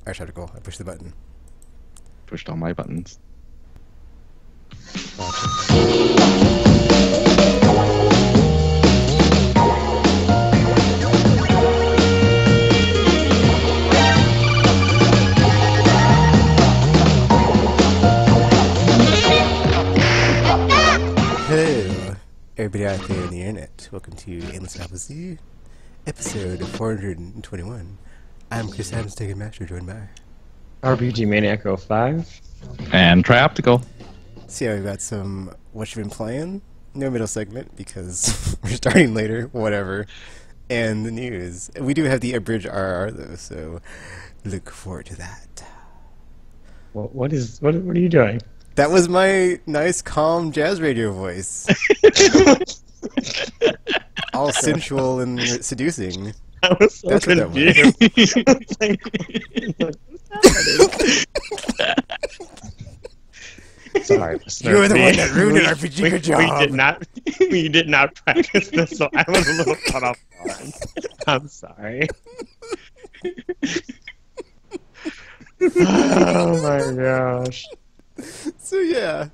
Alright, Article. I pushed the button. Pushed all my buttons. Hello, everybody out there on the internet. Welcome to Aimless episode 421. I'm Chris Adams, Taking Master, joined by RPG Maniac 05. And Trioptical. So yeah, we've got some what you've been playing. No middle segment because we're starting later, whatever. And the news. We do have the abridged RR though, so look forward to that. What are you doing? That was my nice, calm jazz radio voice. All sensual and seducing. I was so That's what that was. Sorry, You're the one that ruined an RPG. Good job. We did not practice this, so I was a little caught off guard. I'm sorry. Oh my gosh. So yeah,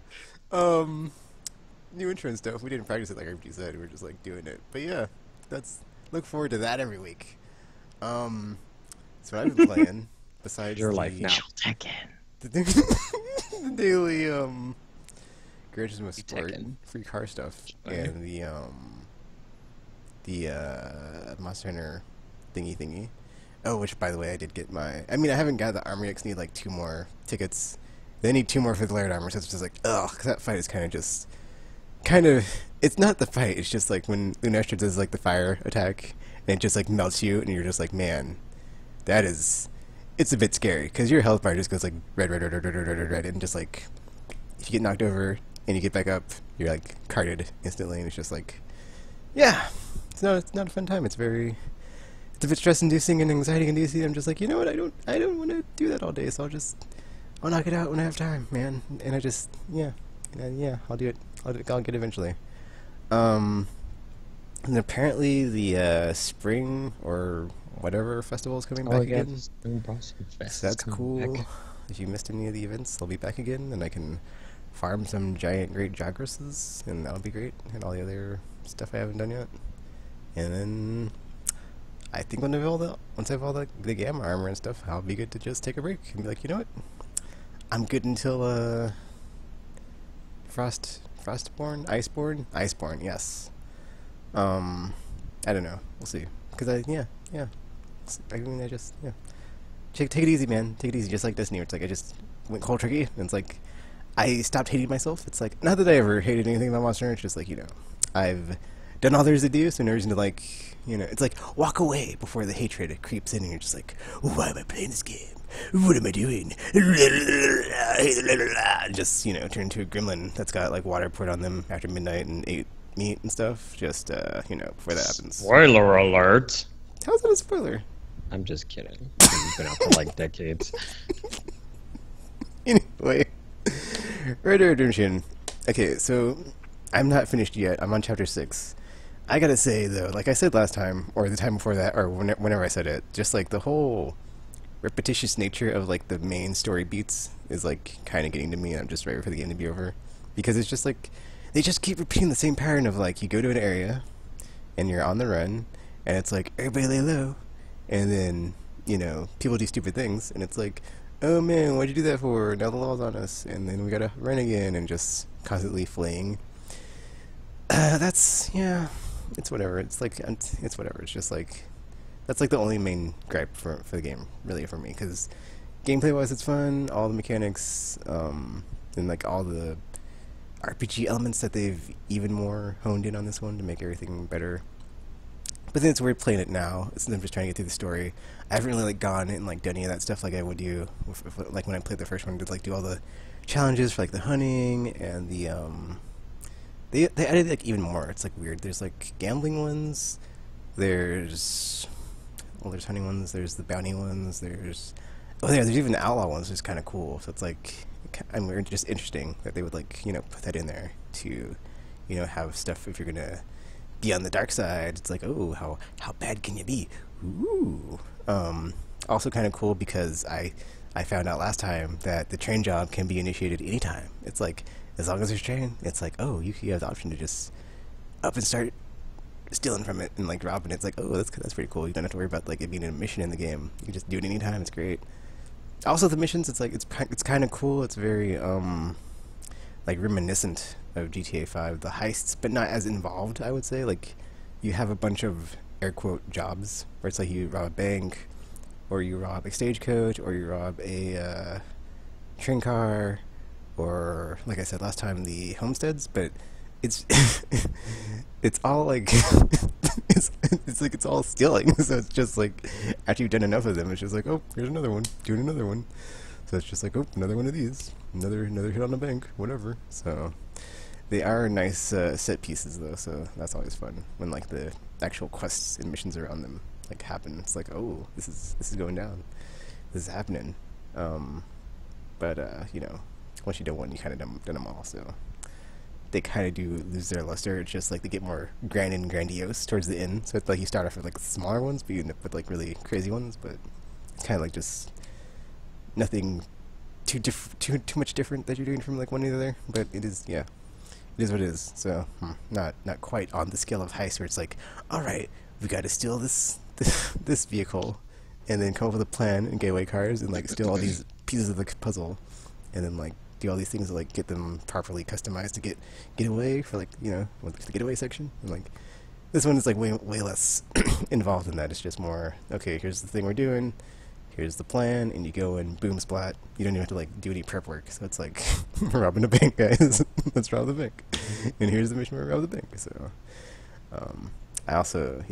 new intro and stuff. We didn't practice it like RPG said. We were just like doing it. But yeah, look forward to that every week. So what I've been playing besides Your life now. the daily Gran Turismo Sport free car stuff and the Monster Hunter thingy. Oh, which by the way I did get my. I mean I haven't got the armor yet. 'Cause I need like 2 more tickets. They need 2 more for the layered armor, so it's just like, ugh, because that fight is kind of, it's not the fight, it's just like when Lunestra does like the fire attack, and it just like melts you, and you're just like, man, it's a bit scary, because your health bar just goes like red, and just like, if you get knocked over, and you get back up, you're like carded instantly, and it's just like, yeah, it's not a fun time, it's a bit stress-inducing and anxiety-inducing. I'm just like, you know what, I don't want to do that all day, so I'll knock it out when I have time, man. And I just, yeah, I'll do it. I'll get it eventually. And apparently the spring or whatever festival is coming back again. So that's cool. Back. If you missed any of the events, they'll be back again, and I can farm some giant great Jagresses, and that'll be great. And all the other stuff I haven't done yet. And then I think once I have all the gamma armor and stuff, I'll be good to just take a break and be like, you know what? I'm good until Iceborne, yes. I don't know. We'll see. Cause I mean, Take it easy, man. Take it easy. Just like Destiny, where it's like I just went cold turkey, and it's like I stopped hating myself. It's like not that I ever hated anything about Monster Hunter. It's just like I've done all there is to do, so no reason to like it's like walk away before the hatred creeps in, and you're just like, why am I playing this game? What am I doing? Just, turn into a gremlin that's got, like, water poured on them after midnight and ate meat and stuff. Just, before that happens. Spoiler alert! How's that a spoiler? I'm just kidding. It's been out for, like, decades. Anyway. Red Redemption. Okay, so, I'm not finished yet. I'm on Chapter 6. I gotta say, though, like I said last time, or the time before that, or whenever I said it, just, like, the whole repetitious nature of like the main story beats is like kind of getting to me, and I'm just ready for the game to be over, because it's just like they just keep repeating the same pattern of like you go to an area and you're on the run and it's like everybody lay low, and then people do stupid things and it's like, oh man, what'd you do that for? Now the law's on us, and then we gotta run again and just constantly fleeing. It's whatever. It's whatever. It's just like that's like the only main gripe for the game, really, for me, because gameplay-wise it's fun, all the mechanics, and like all the RPG elements that they've even more honed in on this one to make everything better. But then it's weird playing it now, instead of just trying to get through the story. I haven't really like gone and like done any of that stuff like I would do, like when I played the first one, to like do all the challenges for like the hunting and the they added like even more. It's like weird. There's like gambling ones. There's hunting ones, there's the bounty ones, there's even the outlaw ones, which is kind of cool. So it's like, just interesting that they would like, put that in there to, have stuff if you're gonna be on the dark side. It's like, oh, how bad can you be? Ooh. also kind of cool because I found out last time that the train job can be initiated anytime. It's like, as long as there's train, it's like, oh, you have the option to just up and start stealing from it and like robbing it. It's like, oh, that's pretty cool. You don't have to worry about like it being a mission in the game. You can just do it anytime. It's great. Also, the missions, it's like it's kind of cool. It's very like reminiscent of GTA 5. The heists, but not as involved, I would say. Like, you have a bunch of air quote jobs where it's like you rob a bank, or you rob a stagecoach, or you rob a train car, or like I said last time, the homesteads. But it's it's all like it's like it's all stealing. So it's just like after you've done enough of them, it's just like, oh, here's another one, doing another one. So it's just like, oh, another one of these, another hit on the bank, whatever. So they are nice set pieces though, so that's always fun when like the actual quests and missions around them like happen. It's like, oh, this is going down, this is happening. But you know, once you do one, you kind of done them all. So they kind of do lose their luster. It's just like they get more grand and grandiose towards the end. So it's like you start off with like smaller ones, but you end up with like really crazy ones. But it's kind of like just nothing too much different that you're doing from like one to the other. But it is, yeah, it is what it is. So not quite on the scale of heist where it's like, all right, we got to steal this vehicle, and then come up with a plan and get away cars and like steal all these pieces of the puzzle, and then like do all these things to like get them properly customized to get away for like, you know, the getaway section. And like this one is like way less involved in that. It's just more, okay, here's the thing we're doing, here's the plan, and you go and boom splat. You don't even have to like do any prep work. So it's like we're robbing a bank, guys. Let's rob the bank. And here's the mission where we rob the bank. So I also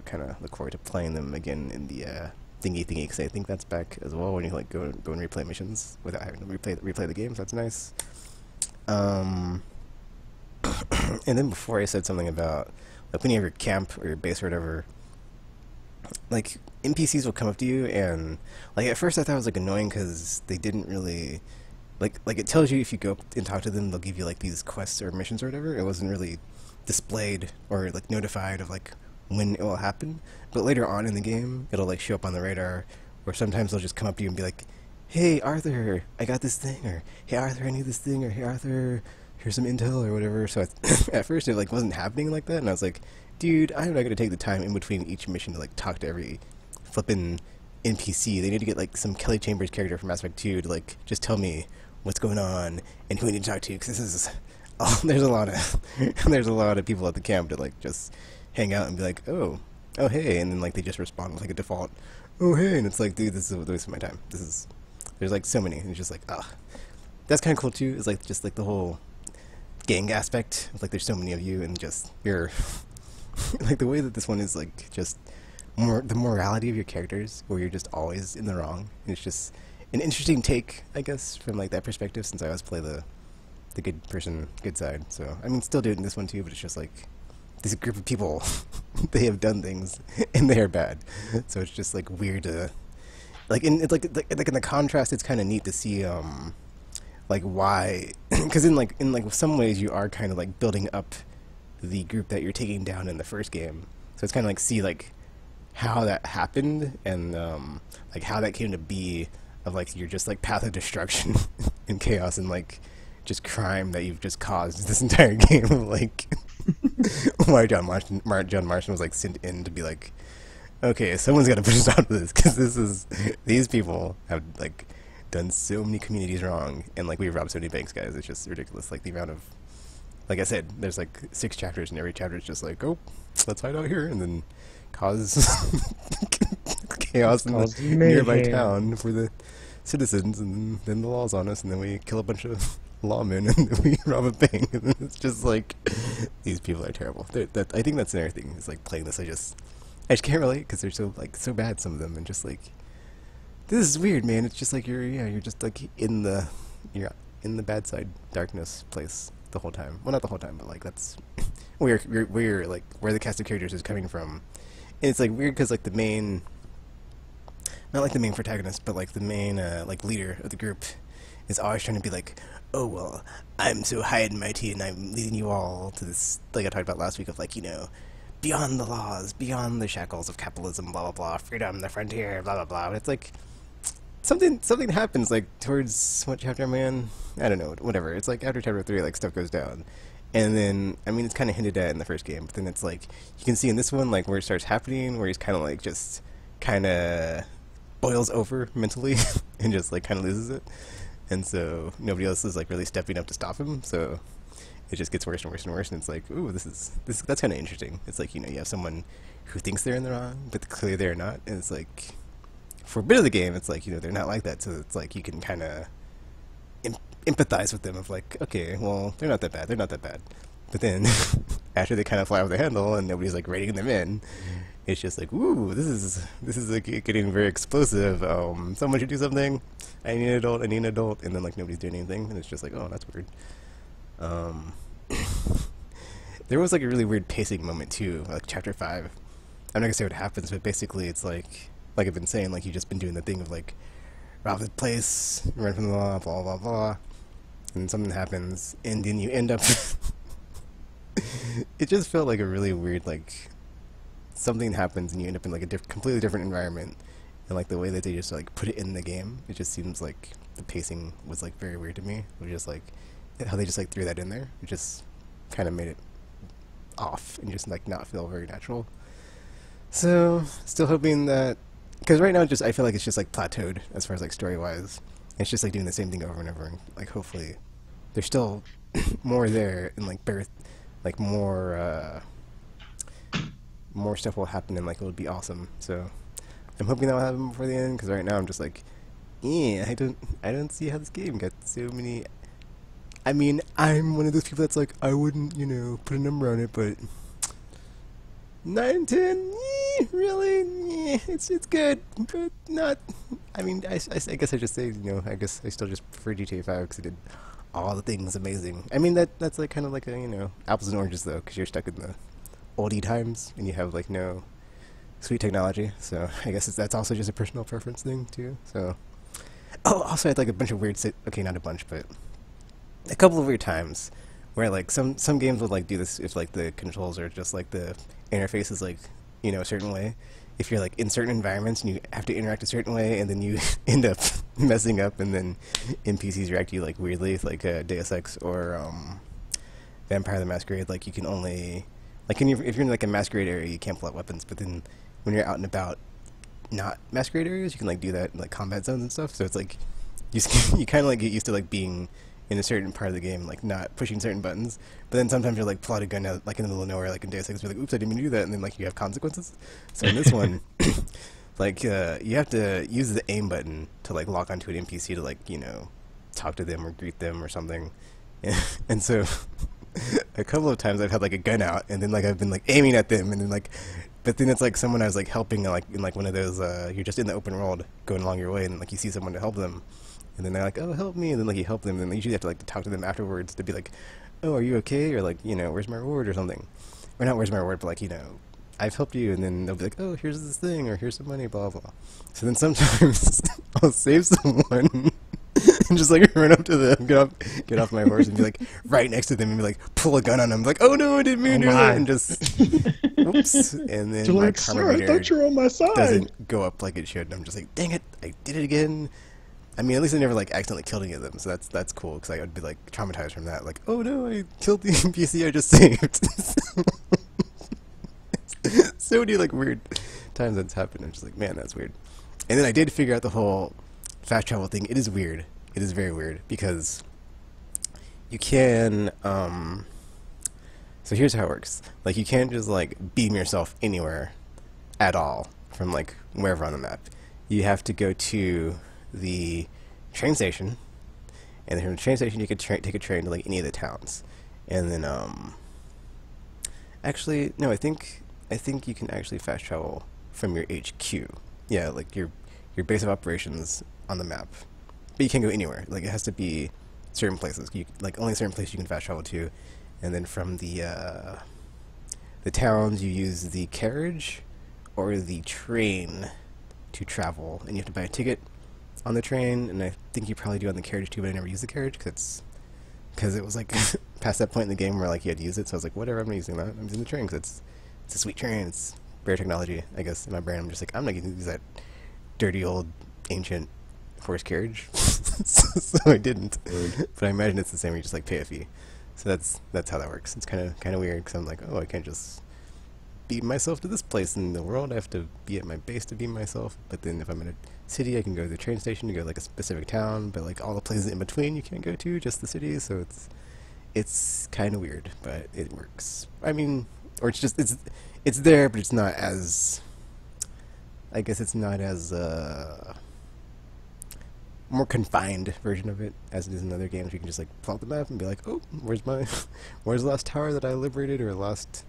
kind of look forward to playing them again in the thingy because I think that's back as well when you like go and replay missions without having to replay the games. That's nice. And then before I said something about like when you have your camp or your base or whatever, like NPCs will come up to you, and like at first I thought it was like annoying because they didn't really like it tells you if you go up and talk to them, they'll give you like these quests or missions or whatever. It wasn't really displayed or like notified of like when it will happen, but later on in the game it'll like show up on the radar, or sometimes they'll just come up to you and be like, hey Arthur, I got this thing, or hey Arthur, I need this thing, or hey Arthur, here's some intel or whatever. So at first it like wasn't happening like that, and I was like, dude, I'm not gonna take the time in between each mission to like talk to every flippin' NPC. They need to get like some Kelly Chambers character from Mass Effect 2 to like just tell me what's going on and who I need to talk to, because this is there's a lot of people at the camp to like just hang out and be like, oh hey, and then like they just respond with like a default oh hey, and it's like, dude, this is a waste of my time. There's like so many, and it's just like, that's kind of cool too. It's like just like the whole gang aspect of like there's so many of you, and just you're like the way that this one is like just the morality of your characters, where you're just always in the wrong. And it's just an interesting take, I guess, from like that perspective, since I always play the good person, good side. So I mean, still do it in this one too, but it's just like this group of people, they have done things and they are bad. So it's just like weird to like, in it's like in the contrast, it's kind of neat to see like why, because in like some ways you are kind of like building up the group that you're taking down in the first game. So it's kind of like see like how that happened, and like how that came to be, of like your just like path of destruction and chaos and like just crime that you've just caused this entire game of like why John Marston was like sent in to be like, okay, someone's got to push us out of this, because these people have like done so many communities wrong, and like we've robbed so many banks, guys. It's just ridiculous. Like the amount of, like I said, there's like 6 chapters, and every chapter is just like, oh, let's hide out here and then cause chaos in the nearby town for the citizens, and then the law's on us, and then we kill a bunch of lawmen, and then we rob a bank, and it's just like, these people are terrible. I think that's another thing, is like playing this, I just can't relate, because they're so like so bad, some of them, and just like, this is weird, man. It's just like you're just like you're in the bad side darkness place the whole time. Well, not the whole time, but like that's where like where the cast of characters is coming from. And it's like weird because like the main, not like the main protagonist, but like the main like leader of the group is always trying to be like, oh well, I'm so high and mighty, and I'm leading you all to this, like I talked about last week, of like, you know, beyond the laws, beyond the shackles of capitalism, blah blah blah, freedom, the frontier, blah blah blah. But it's like something happens like towards what chapter am I in? I don't know, whatever. It's like after chapter 3, like stuff goes down, and then I mean it's kind of hinted at in the first game, but then it's like you can see in this one like where it starts happening, where he's kind of like just kind of boils over mentally and just like kind of loses it, and so nobody else is like really stepping up to stop him, so it just gets worse and worse and worse, and it's like, ooh, that's kind of interesting. It's like, you know, you have someone who thinks they're in the wrong, but clearly they're not, and it's like, for a bit of the game, it's like, you know, they're not like that, so it's like you can kind of empathize with them of like, okay, well, they're not that bad, but then after they kind of fly off the handle and nobody's like rating them in, it's just like, ooh, this is like getting very explosive. Someone should do something. I need an adult, and then like nobody's doing anything, and it's just like, oh, that's weird. There was like a really weird pacing moment too, like chapter 5. I'm not gonna say what happens, but basically it's like I've been saying, like you've just been doing the thing of like rob the place, run from the law, blah blah blah, and something happens, and then you end up. It just felt like a really weird, like something happens and you end up in like a completely different environment, and like the way that they just like put it in the game, it just seems like the pacing was like very weird to me. It was just like how they just like threw that in there. It just kind of made it off and just like not feel very natural. So still hoping that, because right now just I feel like it's just like plateaued as far as like story wise. It's just like doing the same thing over and over, and like hopefully there's still more there, and like like more stuff will happen, and like it would be awesome. So I'm hoping that will happen before the end, because right now I'm just like, yeah, I don't see how this game got so many. I mean, I'm one of those people that's like, I wouldn't, you know, put a number on it, but 9, 10, really, it's good, but not. I mean, I guess I just say, you know, I guess I still just prefer GTA 5 because it did all the things amazing. I mean, that's like kind of like a, you know, apples and oranges though, because you're stuck in the oldie times and you have like no sweet technology. So I guess that's also just a personal preference thing too. So, oh, also I had like a bunch of weird okay, not a bunch, but a couple of weird times where like some games would like do this if like the controls are just like the interface is like, you know, a certain way. If you're like in certain environments and you have to interact a certain way, and then you end up messing up, and then NPCs react to you like weirdly, like Deus Ex or Vampire the Masquerade. Like you can only like if you're in like a masquerade area, you can't pull out weapons, but then when you're out and about, not masquerade areas, you can like do that in like combat zones and stuff. So it's like you kind of like get used to like being in a certain part of the game, like not pushing certain buttons, but then sometimes you're like pull out a gun out like in the middle of nowhere, like in Deus Ex, you're like, oops, I didn't mean to do that, and then like you have consequences. So in this one, like you have to use the aim button to like lock onto an NPC to like, you know, talk to them or greet them or something, and so a couple of times I've had like a gun out, and then like I've been like aiming at them, and then like, but then it's like someone I was like helping, like in like one of those you're just in the open world going along your way, and like you see someone to help them. And then they're like, oh, help me. And then like you help them, and then you usually have to like talk to them afterwards to be like, oh, are you okay? Or like, you know, where's my reward or something. Or not where's my reward, but like, you know, I've helped you. And then they'll be like, oh, here's this thing, or here's some money, blah, blah. So then sometimes I'll save someone and just like run up to them, get off my horse and be like right next to them and be like, pull a gun on them. Like, oh no, I didn't mean to do that. And just, oops. And then my like, karma I thought you were on my side. doesn't go up like it should. And I'm just like, dang it, I did it again. I mean, at least I never like accidentally killed any of them, so that's cool, because I would be like traumatized from that. Like, oh no, I killed the NPC I just saved. So many like weird times that's happened. I'm just like, man, that's weird. And then I did figure out the whole fast travel thing. It is weird. It is very weird, because you can. So here's how it works. Like, you can't just like beam yourself anywhere at all from like wherever on the map. You have to go to the train station, and then from the train station you can take a train to like any of the towns, and then actually no, I think you can actually fast travel from your HQ, yeah, like your base of operations on the map, but you can't go anywhere. Like, it has to be certain places. You like only certain places you can fast travel to, and then from the towns you use the carriage or the train to travel, and you have to buy a ticket on the train, and I think you probably do on the carriage too, but I never used the carriage because it was like past that point in the game where like you had to use it, so I was like, whatever, I'm not using that, I'm using the train because it's a sweet train. It's better technology, I guess. In my brain, I'm just like, I'm not going to use that dirty old ancient horse carriage, so I didn't. But I imagine it's the same. You just like pay a fee. So that's how that works. It's kind of weird because I'm like, oh, I can't just beam myself to this place in the world. I have to be at my base to beam myself. But then if I'm in a city, I can go to the train station to go to like a specific town. But like all the places in between, you can't go to, just the city. So it's kind of weird, but it works. I mean, or it's there, but it's not as. I guess it's not as more confined version of it as it is in other games. You can just like plot the map and be like, oh, where's the last tower that I liberated, or last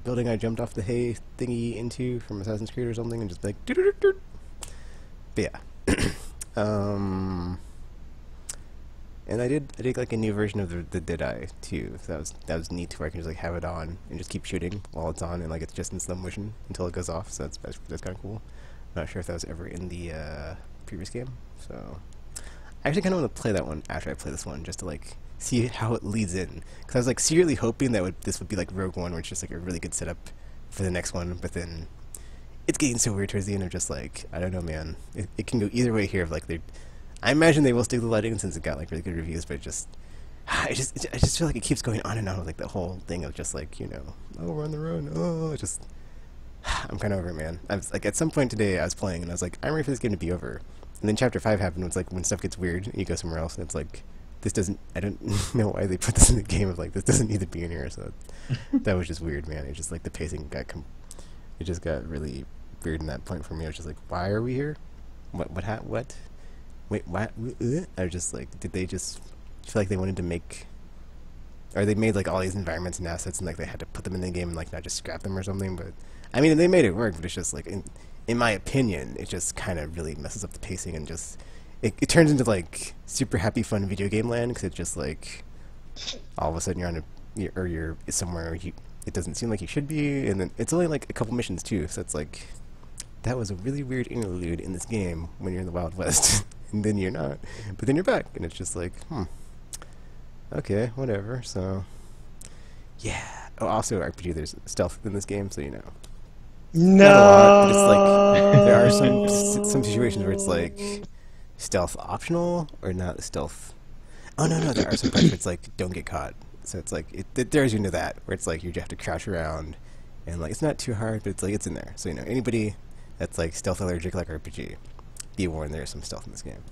building I jumped off the hay thingy into from Assassin's Creed or something, and just be like, doo-doo-doo-doo. But yeah, and I did like a new version of the Deadeye too. So that was neat, where I can just like have it on and just keep shooting while it's on, and like it's just in slow motion until it goes off. So that's kind of cool. I'm not sure if that was ever in the previous game. So I actually kind of want to play that one after I play this one, just to like see how it leads in. Because I was like secretly hoping that this would be like Rogue One, where it's just like a really good setup for the next one. But then it's getting so weird towards the end of just like, I don't know, man. It can go either way here. Of like I imagine they will stick the lighting since it got like really good reviews, but I just feel like it keeps going on and on with like the whole thing of just like, you know, oh, we're on the road. Oh, I'm kind of over it, man. I was like, at some point today I was playing and I was like, I'm ready for this game to be over. And then Chapter 5 happened. It's like when stuff gets weird and you go somewhere else, and it's like, I don't know why they put this in the game of like, this doesn't need to be in here. So that was just weird, man. It just like the pacing it just got really weird in that point for me. I was just like, why are we here? What? Wait, what? I was just like, did they just feel like they wanted to make, or they made like all these environments and assets and like they had to put them in the game and like not just scrap them or something? But I mean, they made it work, but it's just like, in my opinion, it just kind of really messes up the pacing and just it turns into like super happy fun video game land, because it's just like all of a sudden you're somewhere it doesn't seem like you should be, and then it's only like a couple missions too, so it's like that was a really weird interlude in this game when you're in the Wild West. And then you're not, but then you're back, and it's just like, okay, whatever. So yeah. Oh, also RPG, there's stealth in this game, so you know. No. Not a lot, but it's like there are some situations where it's like stealth optional or not stealth. Oh no, there are some parts where it's like don't get caught. So it's like it dares you into that, where it's like you have to crouch around, and like it's not too hard, but it's like it's in there. So you know, anybody that's like stealth allergic like RPG, be warned, there's some stealth in this game.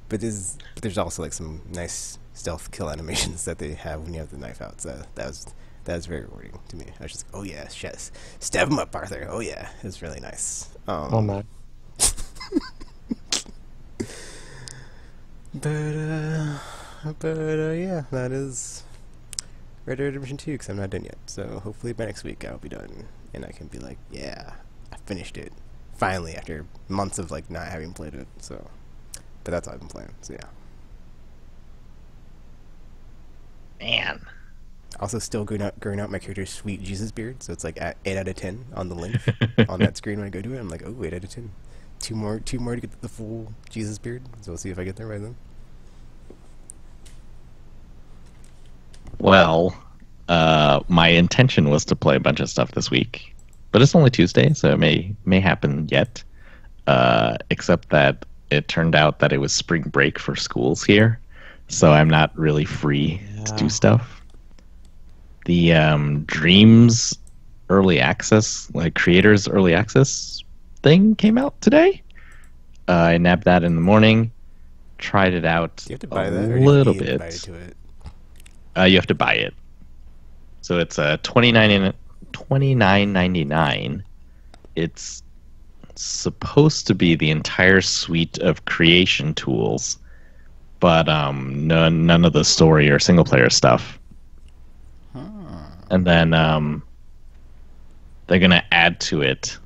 But there's also like some nice stealth kill animations that they have when you have the knife out. So that was very rewarding to me. I was just like, oh yeah, yes, stab him up, Arthur. Oh yeah, it was really nice. Oh man. But yeah, that is Red Dead Redemption 2, because I'm not done yet. So hopefully by next week I'll be done, and I can be like, yeah, I finished it. Finally, after months of like not having played it. So, but that's all I've been playing. So yeah. Man. Also, still growing out my character's sweet Jesus beard. So it's like at 8 out of 10 on the length on that screen when I go to it. I'm like, oh, 8 out of 10. Two more to get the full Jesus beard. So we'll see if I get there by then. Well, my intention was to play a bunch of stuff this week, but it's only Tuesday, so it may happen yet. Except that it turned out that it was spring break for schools here, so I'm not really free to do stuff. The Dreams early access, like creators early access thing came out today. I nabbed that in the morning, tried it out Do you have to buy a that, or little do you have to be bit. invited to it? You have to buy it. So it's $29.99. It's supposed to be the entire suite of creation tools, but none of the story or single player stuff. And then they're gonna add to it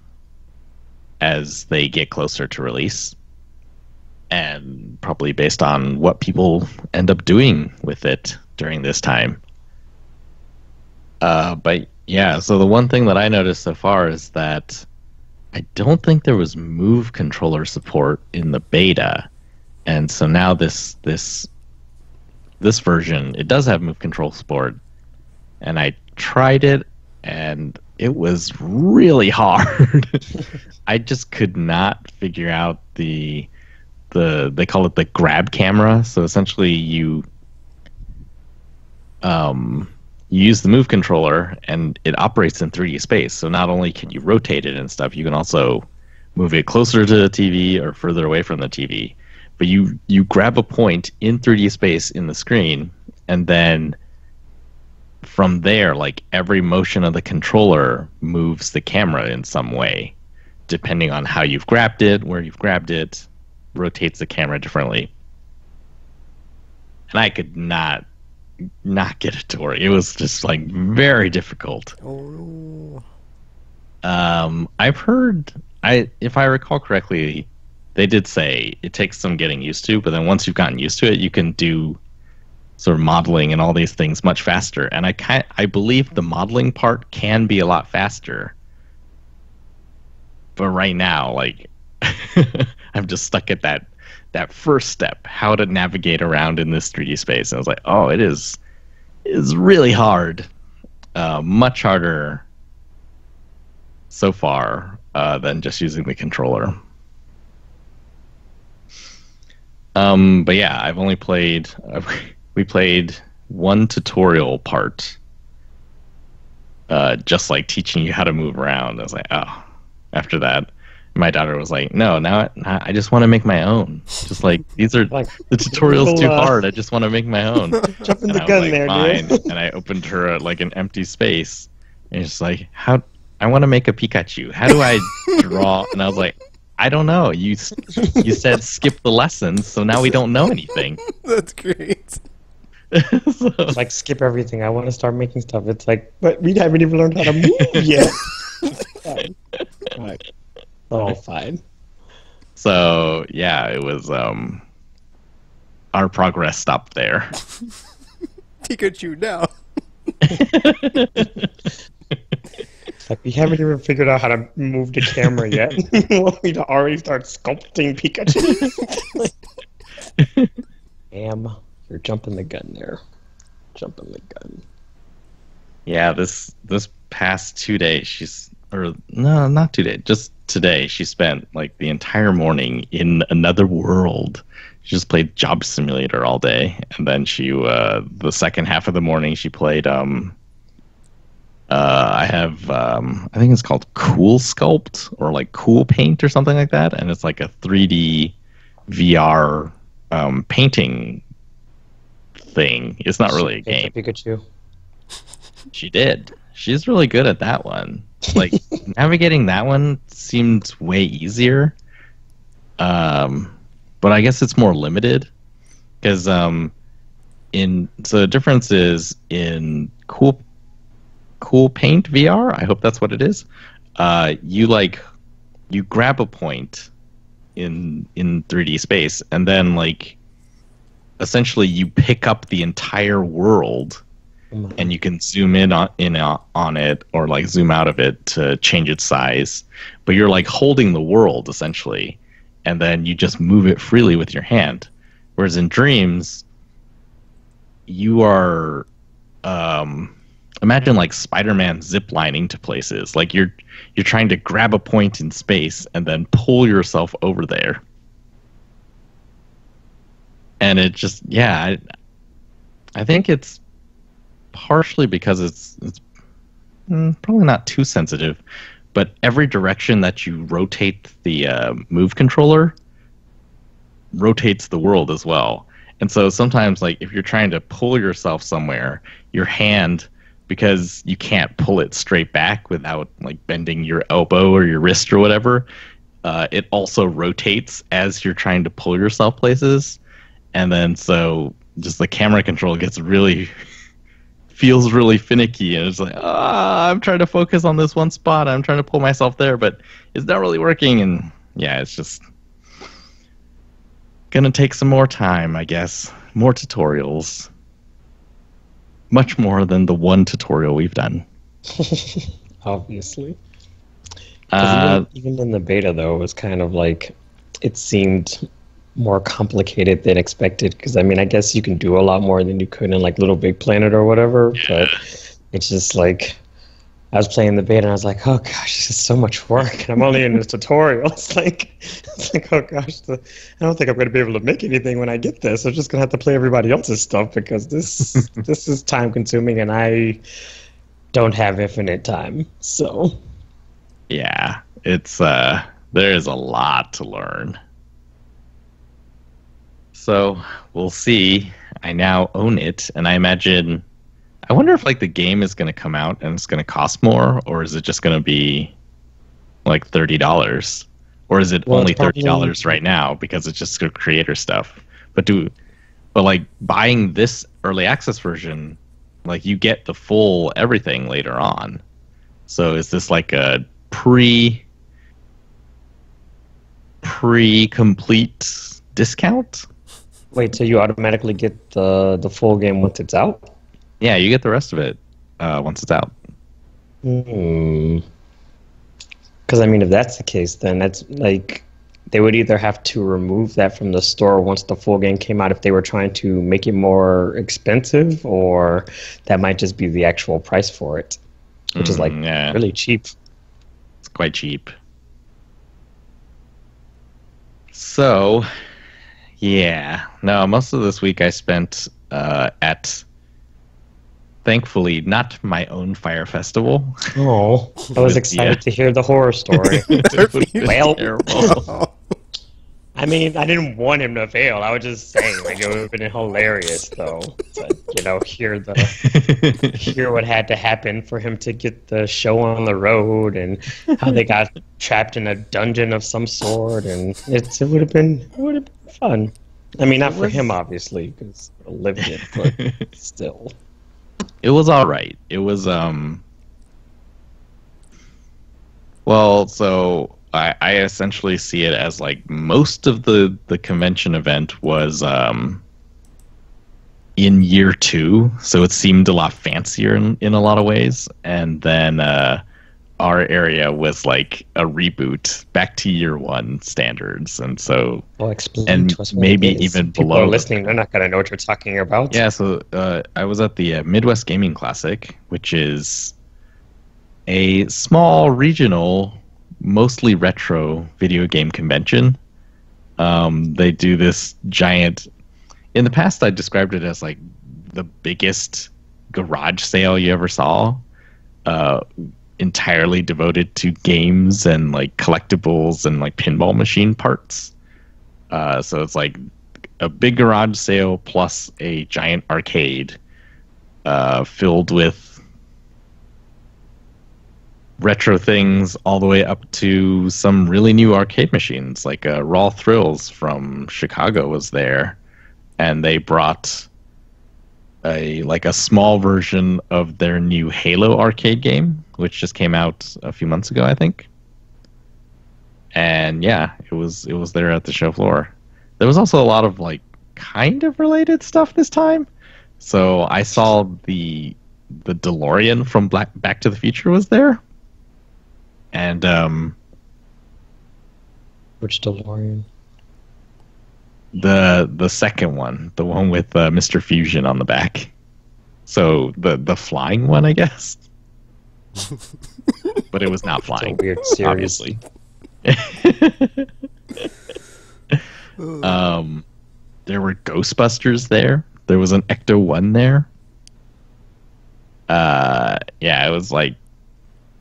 as they get closer to release, and probably based on what people end up doing with it during this time. But yeah, so the one thing that I noticed so far is that I don't think there was Move controller support in the beta, and so now this version, it does have Move control support, and I tried it, and it was really hard. I just could not figure out they call it the grab camera. So essentially you use the move controller and it operates in 3D space. So not only can you rotate it and stuff, you can also move it closer to the TV or further away from the TV. But you grab a point in 3D space in the screen, and then from there, like every motion of the controller moves the camera in some way, depending on how you've grabbed it, where you've grabbed it, rotates the camera differently. And I could not get it to work. It was just like very difficult. Oh. I've heard, if I recall correctly, they did say it takes some getting used to, but then once you've gotten used to it, you can do sort of modeling and all these things much faster. And I believe the modeling part can be a lot faster. But right now, like, I'm just stuck at that first step, how to navigate around in this 3D space. And I was like, oh, it is really hard. Much harder so far than just using the controller. But yeah, we played one tutorial part, just like teaching you how to move around. I was like, oh. After that, my daughter was like, no, now I just want to make my own. Just like, these are Like, the tutorial's too hard. I just want to make my own. Jump in And the I was gun like, there, fine. dude. And I opened her like an empty space, and it's like, I want to make a Pikachu. How do I draw? And I was like, I don't know. You said skip the lessons, so now we don't know anything. That's great. So, It's like, skip everything. I want to start making stuff. It's like, but we haven't even learned how to move yet. Fine. Right. Oh, fine. so yeah, it was our progress stopped there. Pikachu now. Like, we haven't even figured out how to move the camera yet. We'd already start sculpting Pikachu. Damn, you're jumping the gun there. Jumping the gun. Yeah, this past 2 days, not 2 days, just today, she spent like the entire morning in another world. She just played Job Simulator all day, and then the second half of the morning she played I think it's called Cool Sculpt or like Cool Paint or something like that, and it's like a 3D VR painting thing. It's not really a game. Pikachu. She did. She's really good at that one. Like, navigating that one seemed way easier. But I guess it's more limited because so the difference is in Cool Paint VR. I hope that's what it is. You grab a point in 3D space, and then like essentially you pick up the entire world, and you can zoom in on it or like zoom out of it to change its size. But you're like holding the world essentially, and then you just move it freely with your hand. Whereas in Dreams, you are imagine like Spider-Man ziplining to places. Like you're trying to grab a point in space and then pull yourself over there. And it just, yeah, I think it's partially because it's probably not too sensitive, but every direction that you rotate the move controller rotates the world as well. And so sometimes, like, if you're trying to pull yourself somewhere, your hand, because you can't pull it straight back without like bending your elbow or your wrist or whatever, it also rotates as you're trying to pull yourself places. And then so just the camera control feels really finicky, and it's like, I'm trying to focus on this one spot, I'm trying to pull myself there, but it's not really working. And yeah, it's just gonna take some more time, I guess. More tutorials. Much more than the one tutorial we've done. Obviously. 'Cause even in the beta, though, it was kind of like, it seemed more complicated than expected. Because, I mean, I guess you can do a lot more than you could in, like, Little Big Planet or whatever. Yeah. But it's just like, I was playing the beta and I was like, oh gosh, this is so much work, and I'm only in this tutorial. It's like, oh gosh, I don't think I'm going to be able to make anything when I get this. I'm just going to have to play everybody else's stuff because this is time consuming, and I don't have infinite time. So Yeah, it's there is a lot to learn. So we'll see. I now own it, and I wonder if like the game is going to come out and it's going to cost more, or is it just going to be like $30, or is it only $30 right now because it's just good creator stuff? But like buying this early access version, like you get the full everything later on. So is this like a pre-complete discount? wait, so you automatically get the full game once it's out? Yeah, you get the rest of it once it's out. Because I mean, if that's the case, then that's like they would either have to remove that from the store once the full game came out if they were trying to make it more expensive, or that might just be the actual price for it, which is like really cheap. It's quite cheap. So, yeah. No, most of this week I spent at, thankfully, not my own Fire Festival. Oh, I was excited to hear the horror story. Well, Oh. I mean, I didn't want him to fail. I was just saying, like, it would have been hilarious, though. To, hear what had to happen for him to get the show on the road, and how they got trapped in a dungeon of some sort, and it would have been fun. I mean, not for him, obviously, because I lived it, but still. It was all right. It was well, so I essentially see it as like most of the convention event was in year 2, so it seemed a lot fancier in a lot of ways, and then our area was like a reboot back to year 1 standards, and so explain to us what maybe it is. even People below. are listening; they're not going to know what you're talking about. Yeah, so I was at the Midwest Gaming Classic, which is a small regional, mostly retro video game convention. They do this giant. In the past, I described it as like the biggest garage sale you ever saw, entirely devoted to games and like collectibles and like pinball machine parts. So it's like a big garage sale plus a giant arcade filled with retro things all the way up to some really new arcade machines. Like Raw Thrills from Chicago was there, and they brought a small version of their new Halo arcade game, which just came out a few months ago, I think. And yeah, it was there at the show floor. There was also a lot of like kind of related stuff this time. So I saw the DeLorean from Back to the Future was there. And Which DeLorean? The second one, the one with Mr. Fusion on the back. So the flying one, I guess. But it was not flying. It's a weird series. Obviously. There were Ghostbusters there. There was an Ecto-1 there. Yeah, it was like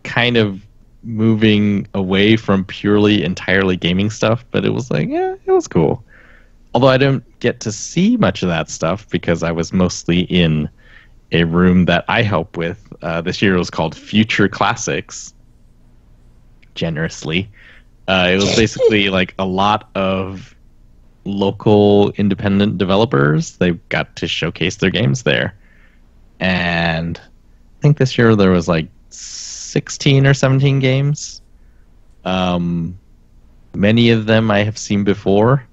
kind of moving away from entirely gaming stuff, but it was like, yeah, it was cool. Although I didn't get to see much of that stuff because I was mostly in a room that I help with. This year it was called Future Classics, generously. It was basically like a lot of local independent developers. They got to showcase their games there. And I think this year there was like 16 or 17 games. Many of them I have seen before.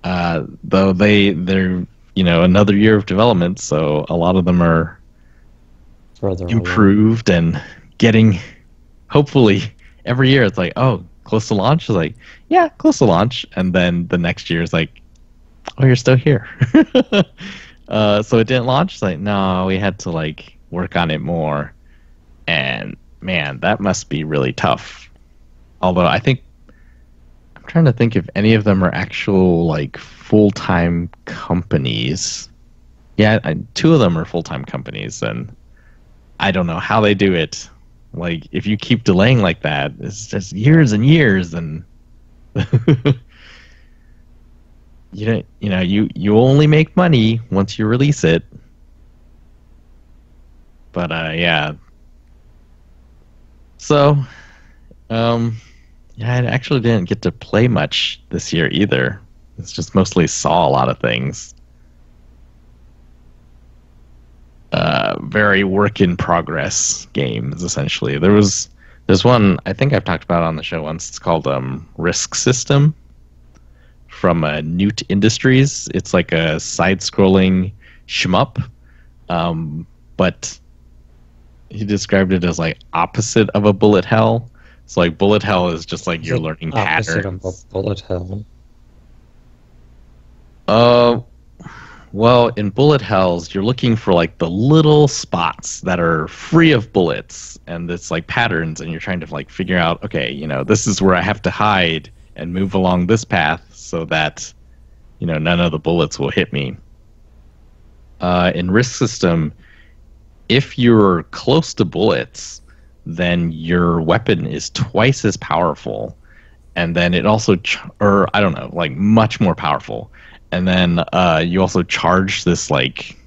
Though they're another year of development, so a lot of them are Further improved and getting, hopefully every year it's like, oh, close to launch? It's like, yeah, close to launch. And then the next year is like, oh, you're still here. So it didn't launch? It's like, no, we had to like work on it more. And man, that must be really tough. Although I'm trying to think if any of them are actual like full-time companies. Yeah, two of them are full-time companies, and I don't know how they do it. Like, if you keep delaying like that, it's just years and years, and you only make money once you release it. But yeah. So, yeah, I actually didn't get to play much this year either. It's just mostly saw a lot of things. Very work in progress games, essentially. There's one I think I've talked about on the show once. It's called Risk System from Newt Industries. It's like a side-scrolling shmup, but he described it as like opposite of a bullet hell. So like bullet hell is just like you're learning patterns. Opposite of a bullet hell. Well, in bullet hells, you're looking for like the little spots that are free of bullets, and it's like patterns, and you're trying to like figure out, okay, this is where I have to hide and move along this path so that, none of the bullets will hit me. In Risk System, if you're close to bullets, then your weapon is twice as powerful, and then it also, much more powerful. And then you also charge this like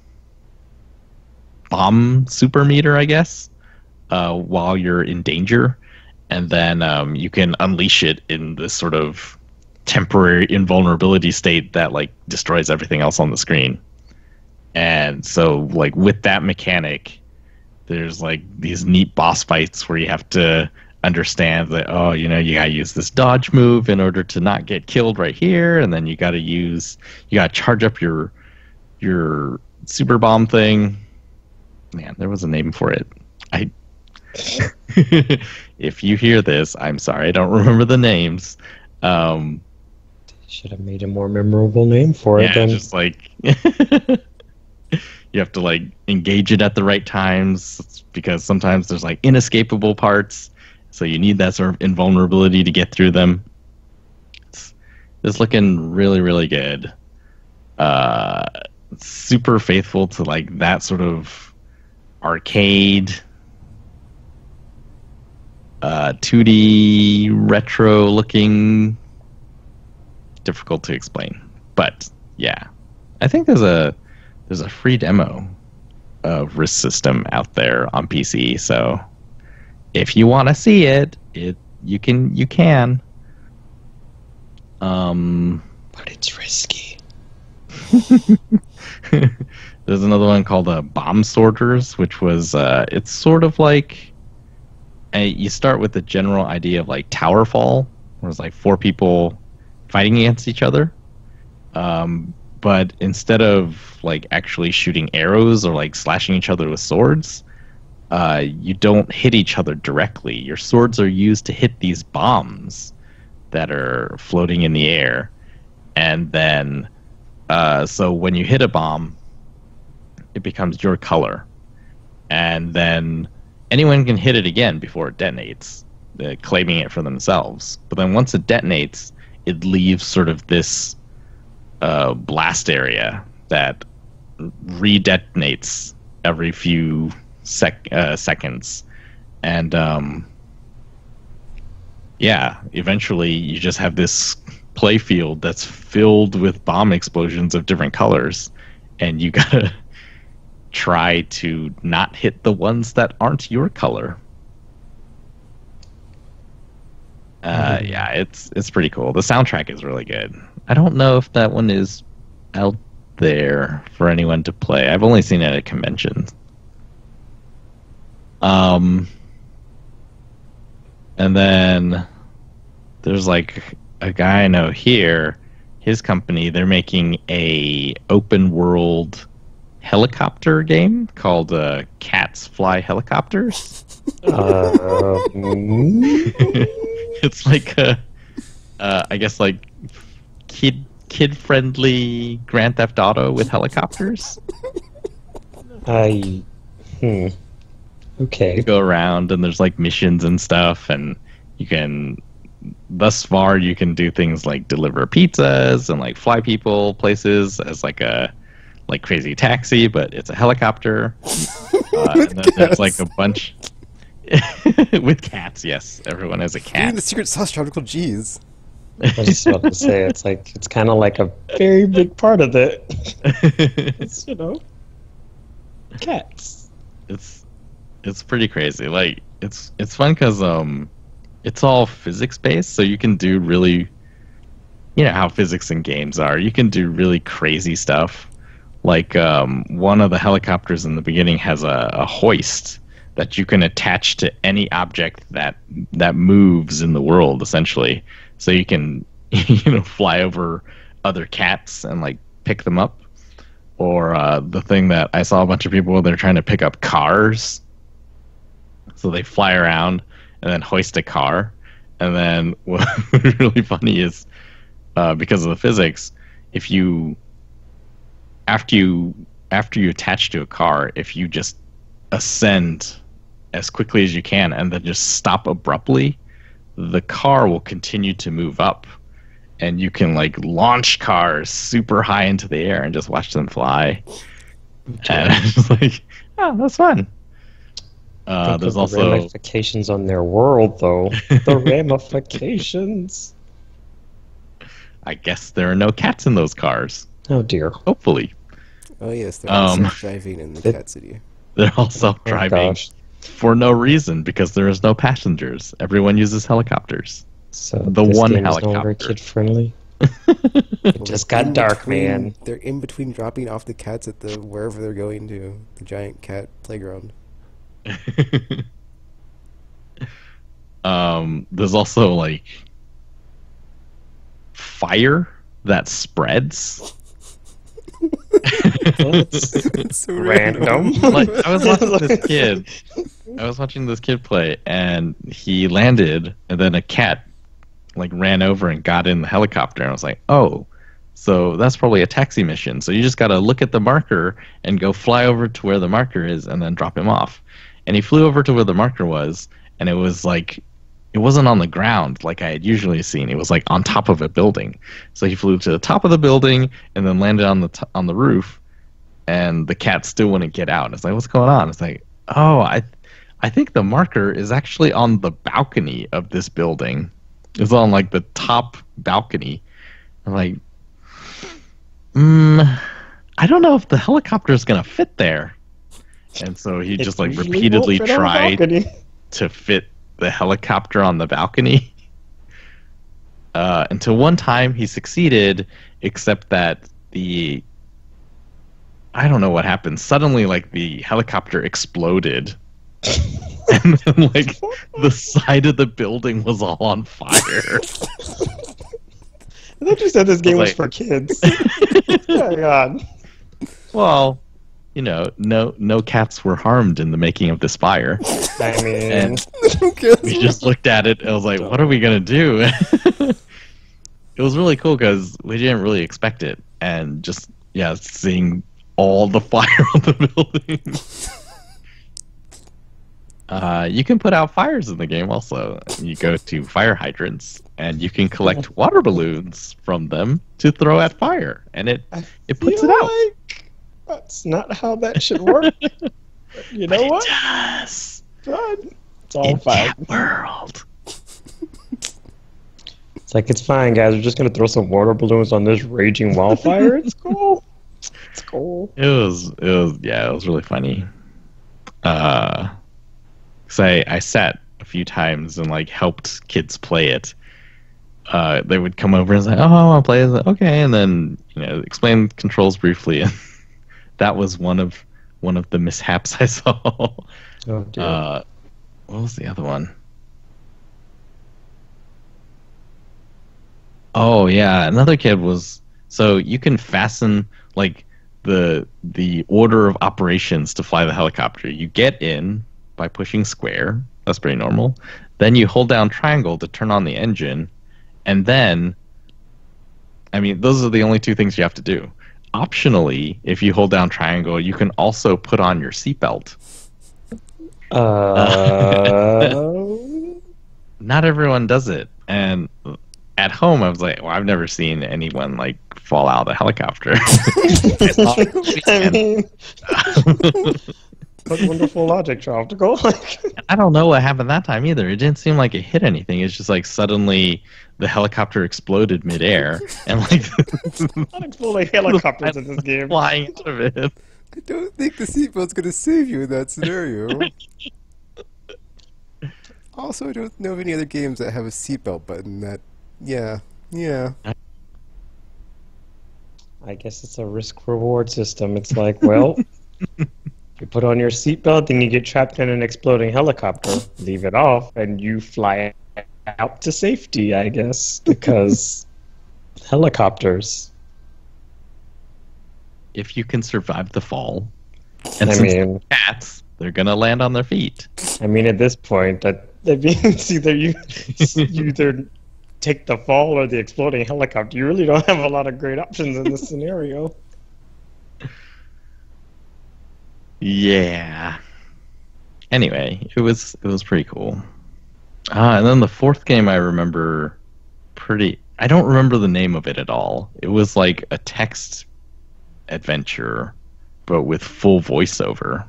bomb super meter, I guess, while you're in danger, and then you can unleash it in this sort of temporary invulnerability state that like destroys everything else on the screen. And so, like with that mechanic, there's like these neat boss fights where you have to understand that, you gotta use this dodge move in order to not get killed right here, and then you gotta charge up your super bomb thing. Man, there was a name for it. If you hear this, I'm sorry, I don't remember the names. Should have made a more memorable name for it then. Just like you have to like engage it at the right times, because sometimes there's like inescapable parts. So you need that sort of invulnerability to get through them. It's looking really, really good. Super faithful to like that sort of arcade, 2D retro looking. Difficult to explain, but yeah, I think there's a free demo of Risk System out there on PC. So if you want to see it, you can. But it's risky. There's another one called Bomb Sorters, which was it's sort of like you start with the general idea of like Tower Fall, where it's like 4 people fighting against each other. But instead of like actually shooting arrows or like slashing each other with swords, you don't hit each other directly. Your swords are used to hit these bombs that are floating in the air. And then, so when you hit a bomb, it becomes your color. And then anyone can hit it again before it detonates, claiming it for themselves. But then once it detonates, it leaves sort of this blast area that re-detonates every few seconds. And eventually you just have this play field that's filled with bomb explosions of different colors, and you gotta try to not hit the ones that aren't your color. Yeah, it's pretty cool. The soundtrack is really good. I don't know if that one is out there for anyone to play. I've only seen it at conventions. And then there's like a guy I know here, his company, they're making a open world helicopter game called Cats Fly Helicopters. It's like I guess like kid friendly Grand Theft Auto with helicopters. Okay. go around, and there's like missions and stuff, and you can. Thus far, you can do things like deliver pizzas and like fly people places as like a crazy taxi, but it's a helicopter. And then there's like a bunch with cats. Yes, everyone has a Even cat. the secret sauce tropical G's. I was just about to say it's kind of like a very big part of it. It's, cats. It's pretty crazy. Like it's fun because it's all physics based, so you can do really, how physics in games are. You can do really crazy stuff. Like one of the helicopters in the beginning has a hoist that you can attach to any object that moves in the world, essentially. So you can fly over other cats and like pick them up. Or the thing that I saw a bunch of people, they're trying to pick up cars. So they fly around and then hoist a car. And then what's really funny is because of the physics, if you after you attach to a car, if you just ascend as quickly as you can and then just stop abruptly, the car will continue to move up. And you can like launch cars super high into the air and just watch them fly. And it's just like, oh, that's fun. There's the also ramifications on their world, though. The ramifications. I guess there are no cats in those cars. Oh dear. Hopefully. Oh yes, they're all self-driving in the Cat City. They're all self-driving for no reason because there is no passengers. Everyone uses helicopters. So the this one game is no helicopter. longer kid-friendly. It just got dark, man. They're in between dropping off the cats at the wherever they're going to, the giant cat playground. There's also like fire that spreads. It's so Random. Like, I was watching this kid play, and he landed, and then a cat like ran over and got in the helicopter, and I was like, oh, so that's probably a taxi mission. So you just got to look at the marker and go fly over to where the marker is, and then drop him off. And he flew over to where the marker was, and it was like, it wasn't on the ground like I had usually seen. It was like on top of a building. So he flew to the top of the building and then landed on the roof, and the cat still wouldn't get out. It's like, what's going on? It's like, oh, I think the marker is actually on the balcony of this building. It's on like the top balcony. I'm like, I don't know if the helicopter is gonna fit there. And so he just like repeatedly tried to fit the helicopter on the balcony until one time he succeeded, except that I don't know what happened. Suddenly, like, the helicopter exploded. And then, like, the side of the building was all on fire. I thought you said this game was for kids. Oh, God. Well, no cats were harmed in the making of this fire. I mean, and we just looked at it and I was like, what are we going to do? It was really cool because we didn't really expect it. And just, seeing all the fire on the building. You can put out fires in the game also. You go to fire hydrants and you can collect water balloons from them to throw at fire. And it puts it out. Like that's not how that should work. You know what? It does. Fun. It's all fine. Cat world. It's like, it's fine, guys. We're just going to throw some water balloons on this raging wildfire. It's cool. It's cool. It was really funny. So I sat a few times and like helped kids play it. They would come over and say, "Oh, I want to play." I was like, okay, and then explain controls briefly, and that was one of the mishaps I saw. Oh dear. What was the other one? Oh yeah, another kid was. So you can fasten like the order of operations to fly the helicopter. You get in by pushing square. That's pretty normal. Then you hold down triangle to turn on the engine, and then, I mean, those are the only two things you have to do. Optionally, if you hold down triangle, you can also put on your seatbelt. Not everyone does it, and at home I was like, well, I've never seen anyone like fall out of the helicopter. I mean, what wonderful logic, Charles. Go like. I don't know what happened that time either. It didn't seem like it hit anything. It's just like suddenly the helicopter exploded midair, and like Not exploding helicopters in this game. flying out of it. I don't think the seatbelt's going to save you in that scenario. Also, I don't know of any other games that have a seatbelt button that... Yeah. I guess it's a risk-reward system. It's like, well, you put on your seatbelt, then you get trapped in an exploding helicopter. Leave it off, and you fly out to safety, I guess, because helicopters. If you can survive the fall, and I since mean- they're cats, they're gonna land on their feet. I mean, at this point, that means either you either take the fall or the exploding helicopter. You really don't have a lot of great options in this scenario. Yeah. Anyway, it was pretty cool. And then the fourth game I remember I don't remember the name of it at all. It was like a text adventure, but with full voiceover.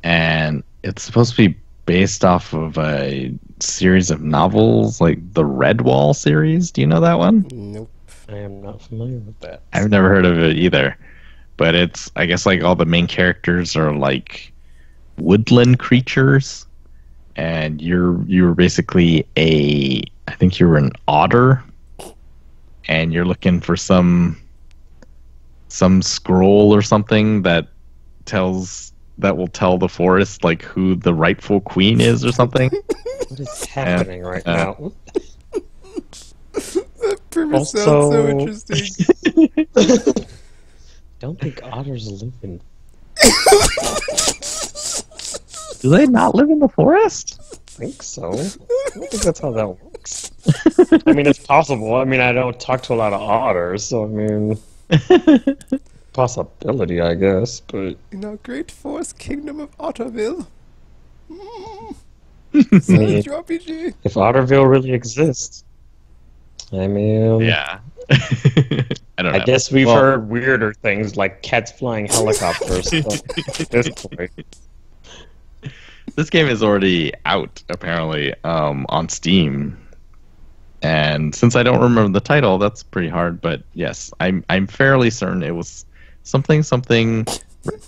And it's supposed to be based off of a series of novels, like the Redwall series. Do you know that one? Nope. I am not familiar with that. I've never heard of it either. But it's, I guess, like all the main characters are like woodland creatures, and you're basically I think you were an otter, and you're looking for some scroll or something that will tell the forest like who the rightful queen is or something. What is happening right now? That premise sounds so Also- interesting. Don't think otters live in. Do they not live in the forest? I think so. I don't think that's how that works. I mean, it's possible. I mean, I don't talk to a lot of otters, so I mean, possibility, I guess. But In our great forest kingdom of Otterville. I mean, Savage RPG. if Otterville really exists, I mean, Yeah. I don't know. I guess we've Well, heard weirder things like cats flying helicopters. So at this point, this game is already out apparently on Steam, and since I don't remember the title, that's pretty hard. But yes, I'm fairly certain it was something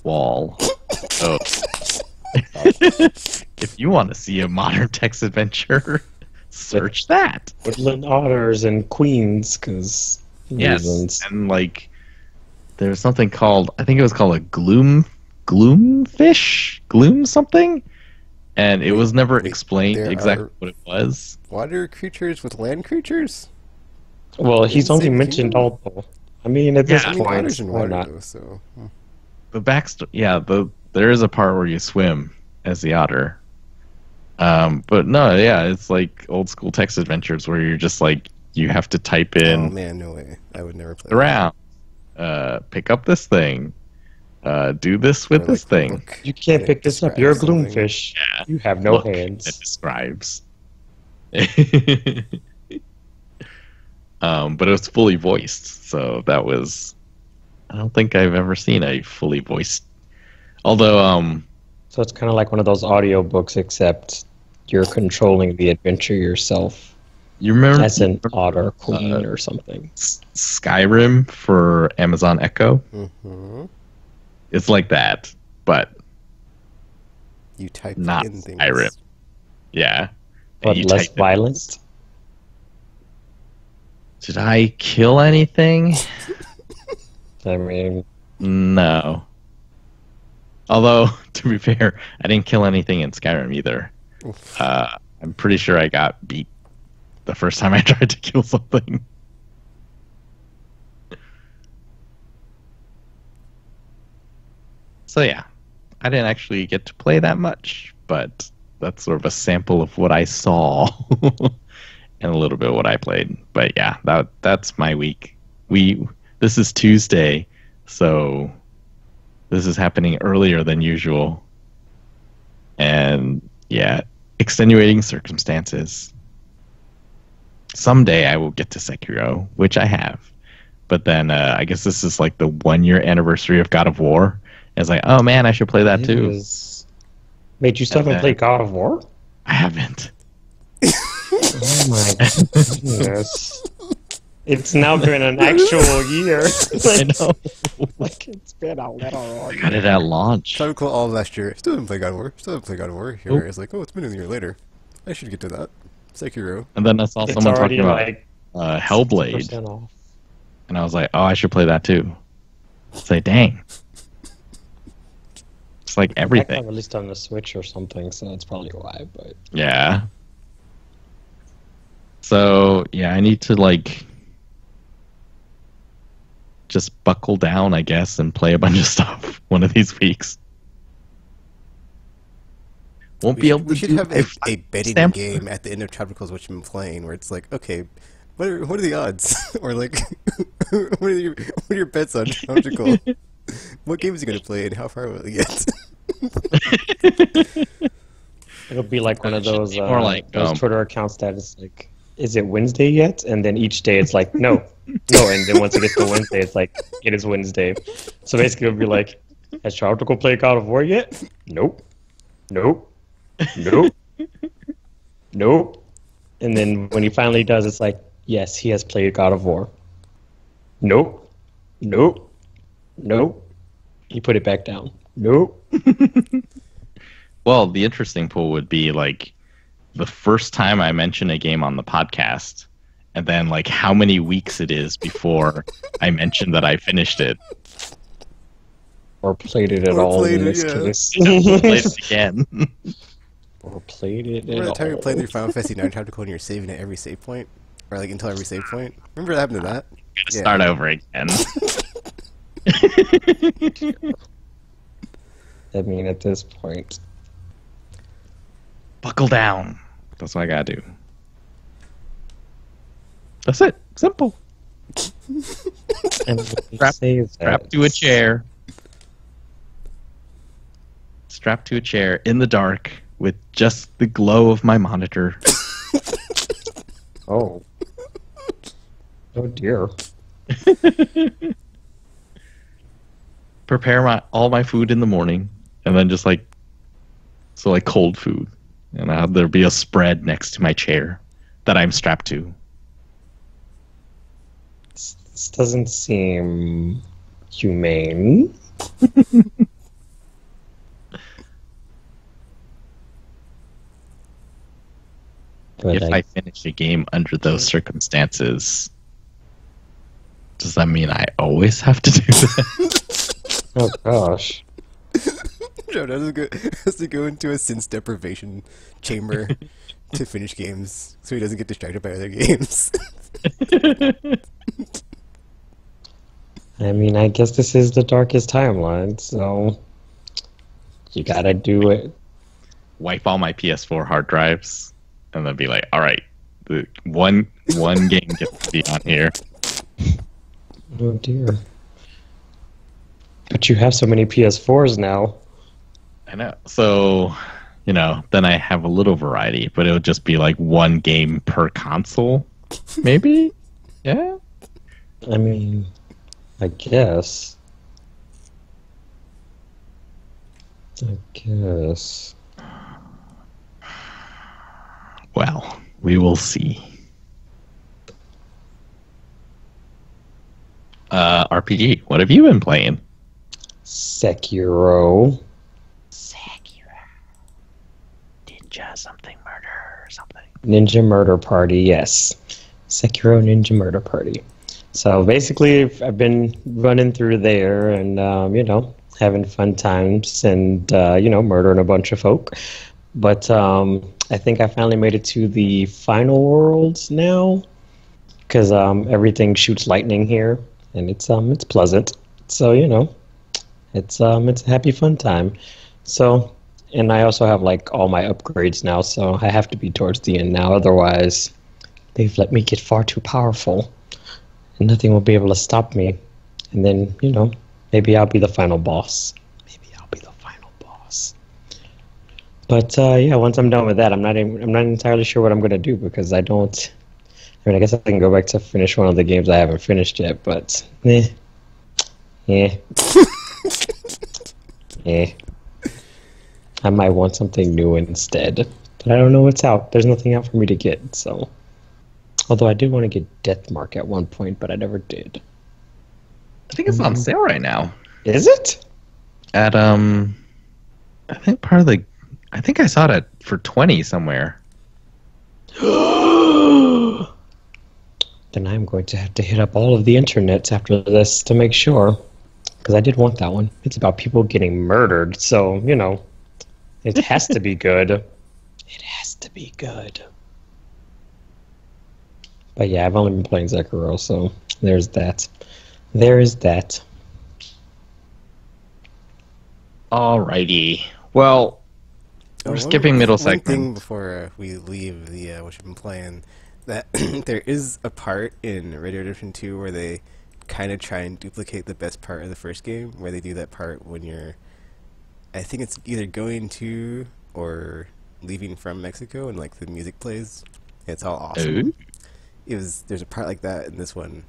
wall. So if you want to see a modern text adventure, search that. woodland otters and queens, because Yes, reasons. and like there's something called, I think it was called a gloom something, and it was never explained there exactly are- what it was. Water creatures with land creatures? Well, he's only Same mentioned kingdom? all. I mean, at this Yeah. I mean, point, otters in why water, not? though, so... The backstory, yeah, there is a part where you swim as the otter. But no, yeah, it's like old school text adventures where you're just like, you have to type Oh in man, no way. I would never play around, pick up this thing, do this with Or, this like, the thing. book You can't that pick this up. You're a describes something. gloomfish. Yeah. You have no Look, It hands. describes. But it was fully voiced, so that was. I don't think I've ever seen a fully voiced. Although, So it's kind of like one of those audiobooks, except you're controlling the adventure yourself, you remember as an otter queen or something. Skyrim for Amazon Echo? Mm-hmm. It's like that, but You type Not in things. Skyrim. yeah. But You less type it. violent. Did I kill anything? I mean, No. Although, to be fair, I didn't kill anything in Skyrim either. I'm pretty sure I got beat the first time I tried to kill something. So yeah, I didn't actually get to play that much, but that's sort of a sample of what I saw and a little bit of what I played. But yeah, that's my week. This is Tuesday, so this is happening earlier than usual. And yeah, extenuating circumstances. Someday I will get to Sekiro, which I have. But then I guess this is like the 1-year anniversary of God of War. And it's like, oh man, I should play that too. Wait, you still haven't played God of War? I haven't. Oh my goodness. It's now been an actual year. I know. Like, it's been a little I got it at launch. So cool all last year. Still didn't play God of War. Still haven't played God of War. Here it's like, oh, it's been a year later. I should get to that. Sekiro. And then I saw It's someone already talking about like Hellblade. 60% off. And I was like, oh, I should play that too. It's like, dang. It's like I everything. got released on the Switch or something, so that's probably why. But Yeah. So, yeah, I need to, like, just buckle down, I guess, and play a bunch of stuff one of these weeks. Won't be able to We should do have a betting stamp. game at the end of chapter calls what you've been playing, where it's like, okay, what are the odds? Or like, what are your bets on chapter call? What game is he going to play and how far will he get? it'll be like one of those more like, those Twitter accounts that is like, is it Wednesday yet? And then each day it's like, no, no. And then once it gets to Wednesday, it's like, it is Wednesday. So basically it'll be like, has Tropical played God of War yet? Nope. Nope. Nope. Nope. And then when he finally does, it's like, yes, he has played God of War. Nope. Nope. Nope. He put it back down. Nope. Well, the interesting pool would be, like, the first time I mention a game on the podcast, and then, like, how many weeks it is before I mention that I finished it. Or played it at Or all played in it, this yeah. case. Played it again. Or played it Remember at that time you all. played through Final Fantasy 9 chapter call and you're saving at every save point? Or like until every save point? Remember what happened to that? Yeah. Start over again. I mean, at this point. Buckle down. That's what I gotta do. That's it. Simple. And Strap to a chair. Strapped to a chair in the dark with just the glow of my monitor. Oh. Oh dear. Prepare all my food in the morning, and then just like cold food, and there'll be a spread next to my chair that I'm strapped to. This doesn't seem humane. But If I finish a game under those circumstances, does that mean I always have to do that? oh gosh. Joe has to go into a sense deprivation chamber to finish games so he doesn't get distracted by other games. I mean, I guess this is the darkest timeline, so you gotta do it. Wipe all my PS4 hard drives, and then be like, all right, the one game gets to be on here. Oh dear. But you have so many PS4s now. I know. So, then I have a little variety, but it would just be like one game per console, maybe? Yeah? I mean, I guess. Well, we will see. RPG, what have you been playing? Sekiro. Ninja something murder or something. Ninja Murder Party, yes. Sekiro Ninja Murder Party. So basically, I've been running through there and, having fun times and, murdering a bunch of folk. But I think I finally made it to the final worlds now because everything shoots lightning here and it's pleasant. So, it's a happy, fun time. So... And I also have like all my upgrades now, so I have to be towards the end now. Otherwise, they've let me get far too powerful, and nothing will be able to stop me. And then, maybe I'll be the final boss. But yeah, once I'm done with that, I'm not entirely sure what I'm gonna do because I don't. I mean, I guess I can go back to finish one of the games I haven't finished yet, but eh, eh. I might want something new instead, but I don't know what's out. There's nothing out for me to get, so. Although I did want to get Deathmark at one point, but I never did. I think it's on sale right now. Is it? At I think I think I saw it for 20 somewhere. Then I'm going to have to hit up all of the internets after this to make sure. Because I did want that one. It's about people getting murdered, so, you know, it has to be good. It has to be good. But yeah, I've only been playing Sekiro, so there's that. There's that. Alrighty. Well, we're skipping middle One segment. thing before we leave the what you've been playing, that there is a part in Red Dead Redemption 2 where they kind of try and duplicate the best part of the first game, where they do that part when you're, I think it's either going to or leaving from Mexico, and like the music plays. It's all awesome. There's a part like that in this one.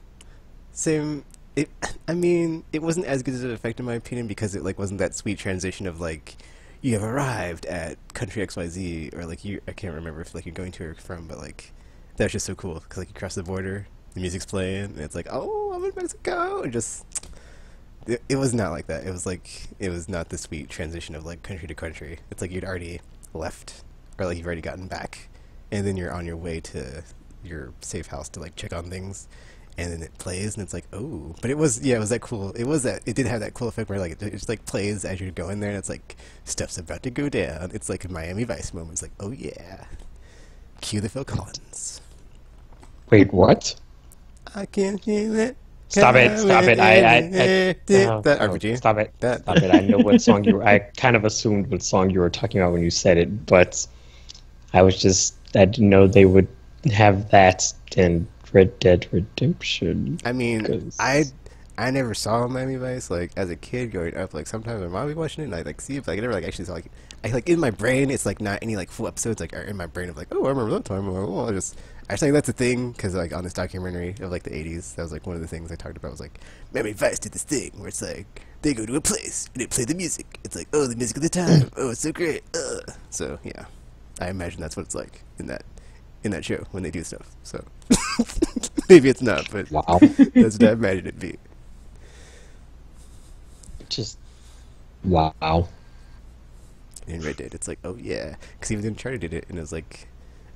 I mean, it wasn't as good as an effect in my opinion because it like wasn't that sweet transition of like you have arrived at country XYZ, or like I can't remember if like you're going to or from, but like that's just so cool because like you cross the border, the music's playing, and it's like, oh, I'm in Mexico, and just it was not like that. It was not the sweet transition of like country to country. It's like you'd already left, or like you've already gotten back, and then you're on your way to your safe house to like check on things, and then it plays, and it's like, oh, but it was that cool. It did have that cool effect where like it just like plays as you're going there, and it's like stuff's about to go down. It's like a Miami Vice moment. It's like, oh yeah, cue the Phil Collins. Wait, what? I can't feel it. Stop it! Stop it! That RPG. Stop it! Stop it! I know what song I kind of assumed what song you were talking about when you said it, but I didn't know they would have that in Red Dead Redemption. I mean, I never saw Miami Vice like as a kid growing up. Like sometimes my mom would be watching it, and I like see it, but like, I never like actually saw like I like in my brain. It's like not any like full episodes like are in my brain of like, oh, I remember that time. Oh, I just think that's a thing because like on this documentary of like the '80s, that was like one of the things I talked about was like Miami Vice did this thing where it's like they go to a place and they play the music. It's like, oh, the music of the time. Oh, it's so great. So yeah, I imagine that's what it's like in that show when they do stuff. So maybe it's not, but Wow. that's what I imagine it be. Just wow. In Red Dead, it's like, oh yeah, because even Uncharted did it, and it was like,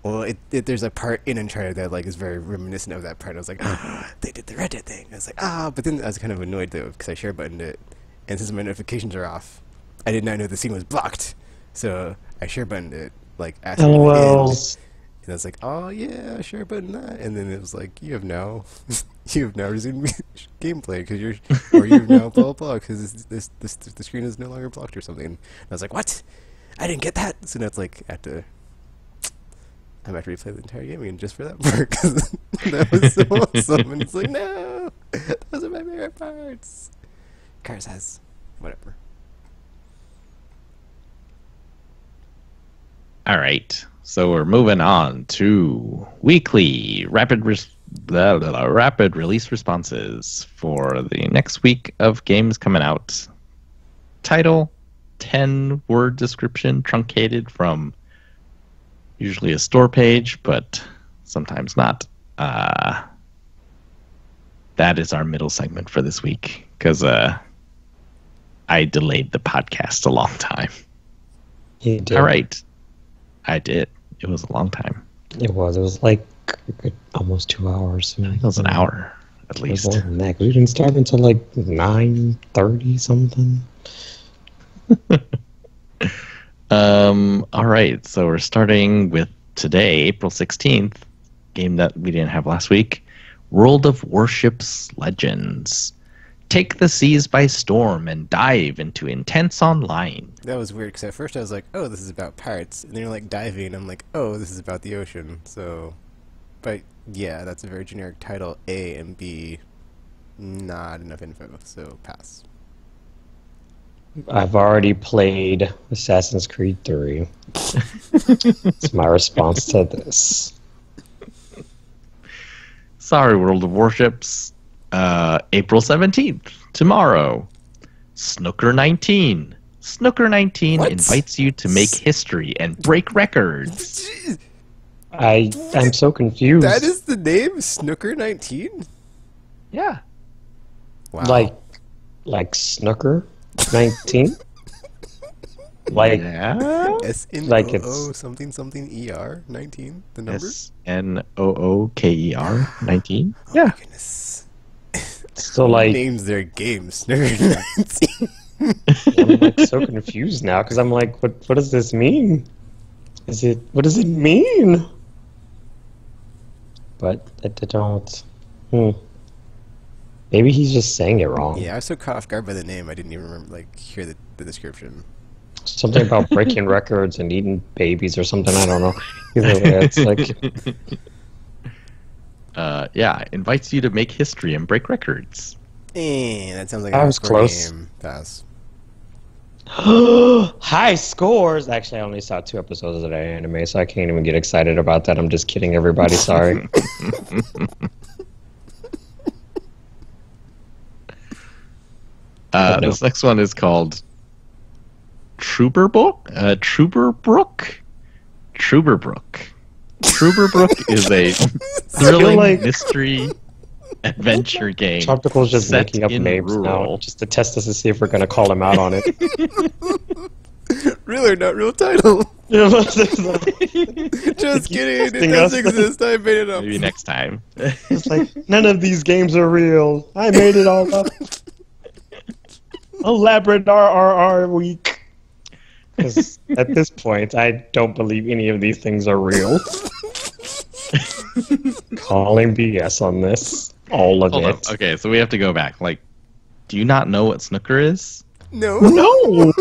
well, there's a part in Uncharted that like is very reminiscent of that part. I was like, oh, they did the Red Dead thing. I was like, but then I was kind of annoyed though because I share buttoned it, and since my notifications are off, I did not know the scene was blocked, so I share buttoned it like asking me to end. And I was like, oh yeah, share button that, and then it was like, you have now resumed gameplay because you've now blah blah because the screen is no longer blocked or something. And I was like, what? I didn't get that. So now it's like I'm gonna have to replay the entire game again just for that part because that was so awesome. And it's like, no, those are my favorite parts. Cars has whatever. All right. So we're moving on to weekly rapid release responses for the next week of games coming out. Title, 10-word description, truncated from usually a store page, but sometimes not. That is our middle segment for this week because I delayed the podcast a long time. You did. All right. I did. It was a long time. It was like almost 2 hours. It was an hour, at least. More than that. We didn't start until like 9:30 something. All right. So we're starting with today, April 16th, game that we didn't have last week. World of Warships Legends. Take the seas by storm and dive into intense online. That was weird because at first I was like, oh, this is about pirates, and then you're like diving. I'm like, oh, this is about the ocean. So, but yeah, that's a very generic title. A and B, not enough info. So pass. I've already played Assassin's Creed 3. It's my response to this. Sorry, World of Warships. April 17th, tomorrow. Snooker 19. Snooker 19 What? invites you to make history and break records. I'm so confused. That is the name? Snooker 19? Yeah. Wow. Like Snooker 19? Like Yeah. SNOO like it's- something something ER 19, the number? SNOOKER 19. Oh Yeah. my goodness. so like Names their game Snooker 19. I'm like so confused now because I'm like, what does this mean? What does it mean? But I don't. Maybe he's just saying it wrong. Yeah, I was so caught off guard by the name, I didn't even remember, hear the description. Something about breaking records and eating babies or something. I don't know. Either way, it's like Yeah, invites you to make history and break records. That sounds like I a was hardcore close. game. Pass. high scores. Actually, I only saw 2 episodes of that anime, so I can't even get excited about that. I'm just kidding, everybody. Sorry. No. This next one is called Truberbrook. Truberbrook is a thrilling like- mystery adventure game. Tropical's just set making up in names now, rural. just to test us to see if we're gonna call him out on it. Real or not real title? It's Just kidding. It testing doesn't us. exist. I made it up. Maybe next time. like none of these games are real. I made it all up. Elaborate RRR week. Because at this point, I don't believe any of these things are real. Calling BS on this. All of Hold it. on. Okay, so we have to go back. Do you not know what snooker is? No. No!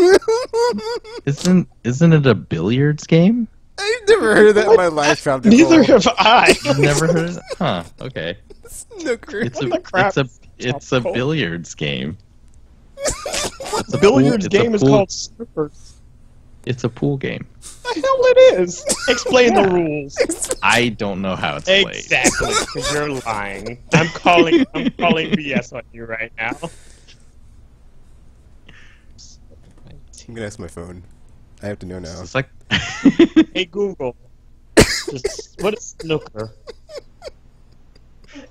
Isn't it a billiards game? I've never heard of that in my life, Tropical. Neither have I. You've never heard of it? Huh, okay. Snooker. It's What the crap? it's a billiards game. It's a Billiards pool- it's a game is pool- called Snookers. It's a pool game. The hell it is? Explain the rules. I don't know how it's played. Exactly, because you're lying. I'm calling BS on you right now. I'm gonna ask my phone. I have to know now. It's like Hey Google, what is snooker?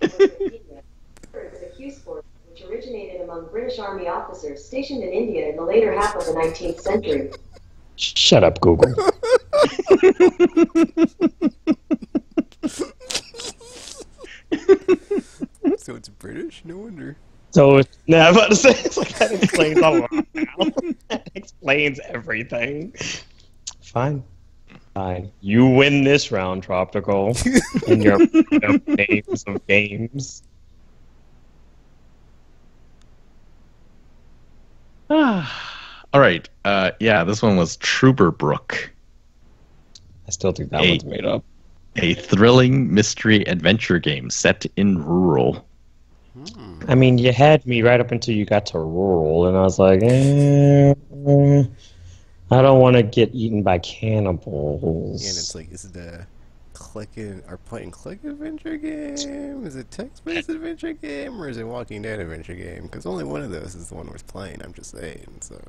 is a cue sport which originated among British Army officers stationed in India in the later half of the 19th century. Shut up, Google. So it's British? No wonder. So, I'm about to say, it's like that explains a lot now. That explains everything. Fine. You win this round, Tropical, and your names of games. All right. Yeah, this one was Truberbrook, I still think that Hey. one's made up. a thrilling mystery adventure game set in rural. I mean, you had me right up until you got to rural, and I was like, I don't want to get eaten by cannibals. And it's like, is it a point and click adventure game? Is it text-based adventure game? Or is it Walking Dead adventure game? Because only one of those is the one worth playing, I'm just saying, so...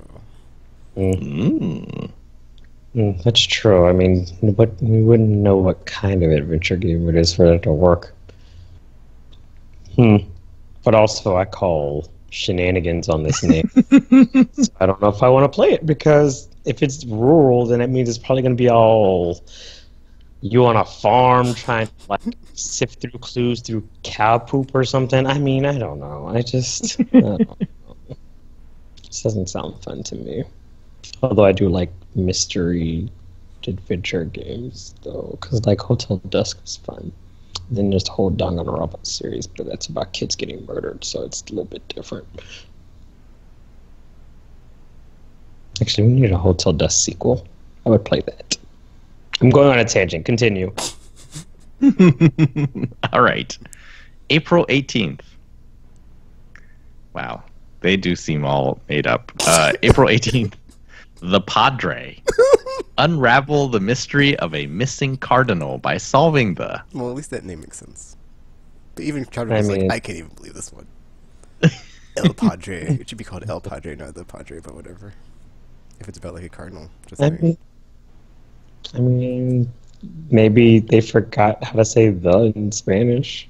That's true. I mean, but we wouldn't know what kind of adventure game it is for it to work. But also, I call shenanigans on this name. So I don't know if I want to play it, because if it's rural, then it means it's probably going to be all you on a farm trying to sift through clues through cow poop or something. I mean, I don't know. I don't know. This doesn't sound fun to me. Although I do like mystery adventure games, though, because Hotel Dusk is fun. Then there's the whole Danganronpa series, but that's about kids getting murdered, so it's a little bit different. Actually, we need a Hotel Dusk sequel. I would play that. I'm going on a tangent. Continue. All right. April 18th. Wow. They do seem all made up. April 18th, The Padre. Unravel the mystery of a missing cardinal by solving the... Well, at least that name makes sense. But even Chadwick was like, I can't even believe this one. El Padre. It should be called El Padre, not The Padre, but whatever. If it's about like a cardinal. Just I mean, maybe they forgot how to say the in Spanish.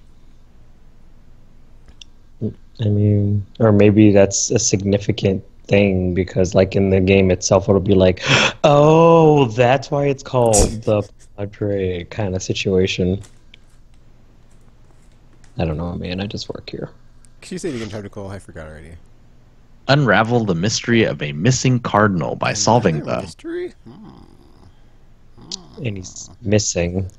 I mean, or maybe that's a significant thing because, like, in the game itself, it'll be like, oh, that's why it's called the Padre kind of situation. I don't know, man. I just work here. Can you say it again, Chadwick? I forgot already. Unravel the mystery of a missing cardinal by solving the... Mystery? And he's missing.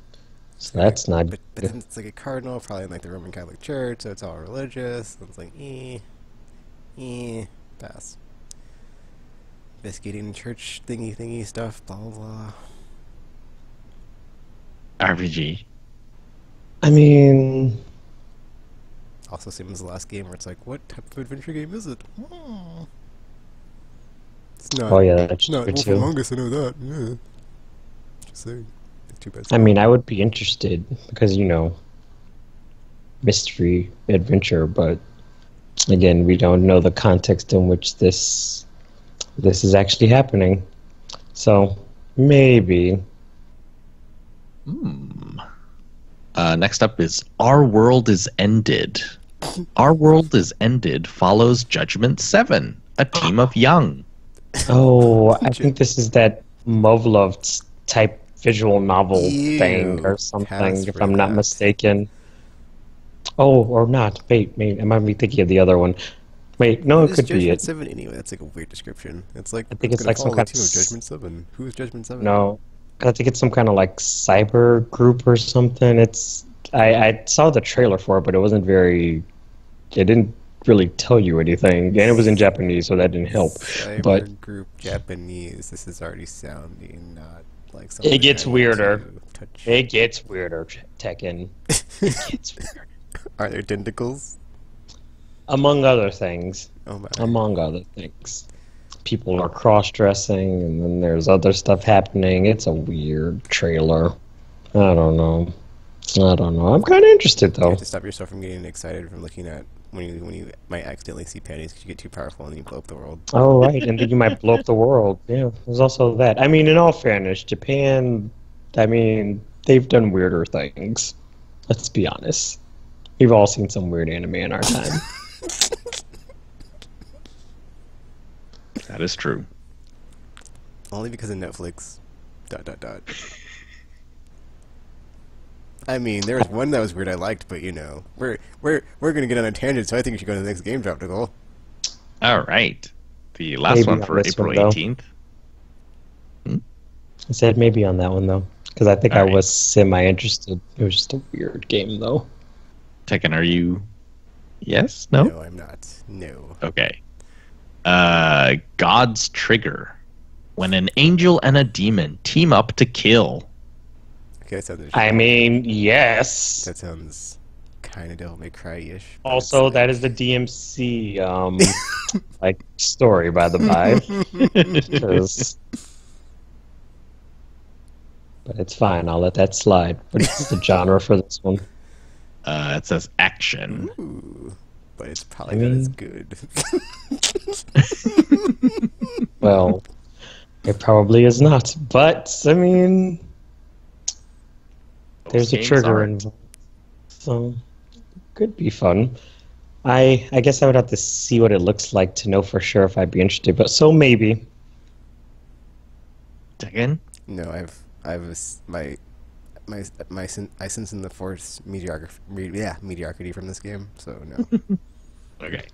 So that's not... But it's like a cardinal, probably in like the Roman Catholic Church, so it's all religious. So it's like, pass. Investigating church thingy stuff, blah, blah, blah. RPG. I mean... Also, same as the last game where it's like, what type of adventure game is it? It's not. Oh yeah, that's it's not true Wolf too. Among Us, I know that. Yeah. Just saying. It's too bad. I mean, I would be interested because, you know, mystery adventure, but again, we don't know the context in which this is actually happening. So maybe. Next up is Our World is Ended. Our World is Ended follows Judgment 7, a team of young. Oh, I think this is that Movlov type visual novel thing or something, if I'm not mistaken. Oh, or not. Wait, I might be thinking of the other one. Wait, no, it could be it. Judgment 7 anyway? That's like a weird description. It's like, I think it's like some kind of Judgment 7. Who is Judgment 7? No, I think it's some kind of like cyber group or something. It's I saw the trailer for it, but it wasn't very. It didn't really tell you anything, and it was in Japanese, so that didn't help. Cyber But group Japanese. This is already sounding not like something. it gets I need weirder. to touch. It gets weirder, Tekken. It gets weirder. Are there tentacles? Among other things. Oh my. Among other things. People are cross-dressing, and then there's other stuff happening. It's a weird trailer. I don't know. I'm kind of interested, You though. have to stop yourself from getting excited from looking at when you might accidentally see panties because you get too powerful and you blow up the world. Oh, right, and then you might blow up the world. Yeah, there's also that. I mean, in all fairness, Japan, I mean, they've done weirder things. Let's be honest. We've all seen some weird anime in our time. That is true. Only because of Netflix. ... I mean, there was one that was weird I liked, but you know, we're gonna get on a tangent, so I think we should go to the next game drop, Nicole. All right. The last Maybe one on for this April one, though. 18th. I said maybe on that one, though, because I think All I right. was semi-interested. It was just a weird game, though. Tekken, are you... Yes? No? No, I'm not. No. Okay. God's Trigger. When an angel and a demon team up to kill. Okay, that sounds. I mean, yes. That sounds kind of Devil May Cry-ish. but Also, it's that is the DMC like story, by the by. 'Cause- But it's fine. I'll let that slide. What is the genre for this one? It says action. Ooh, but it's probably I not as mean- good. Well, it probably is not. But I mean, there's a games trigger aren't. involved, so could be fun. I guess I would have to see what it looks like to know for sure if I'd be interested. But so maybe. Tekken? No, I sense in the force mediocrity from this game. So no. Okay.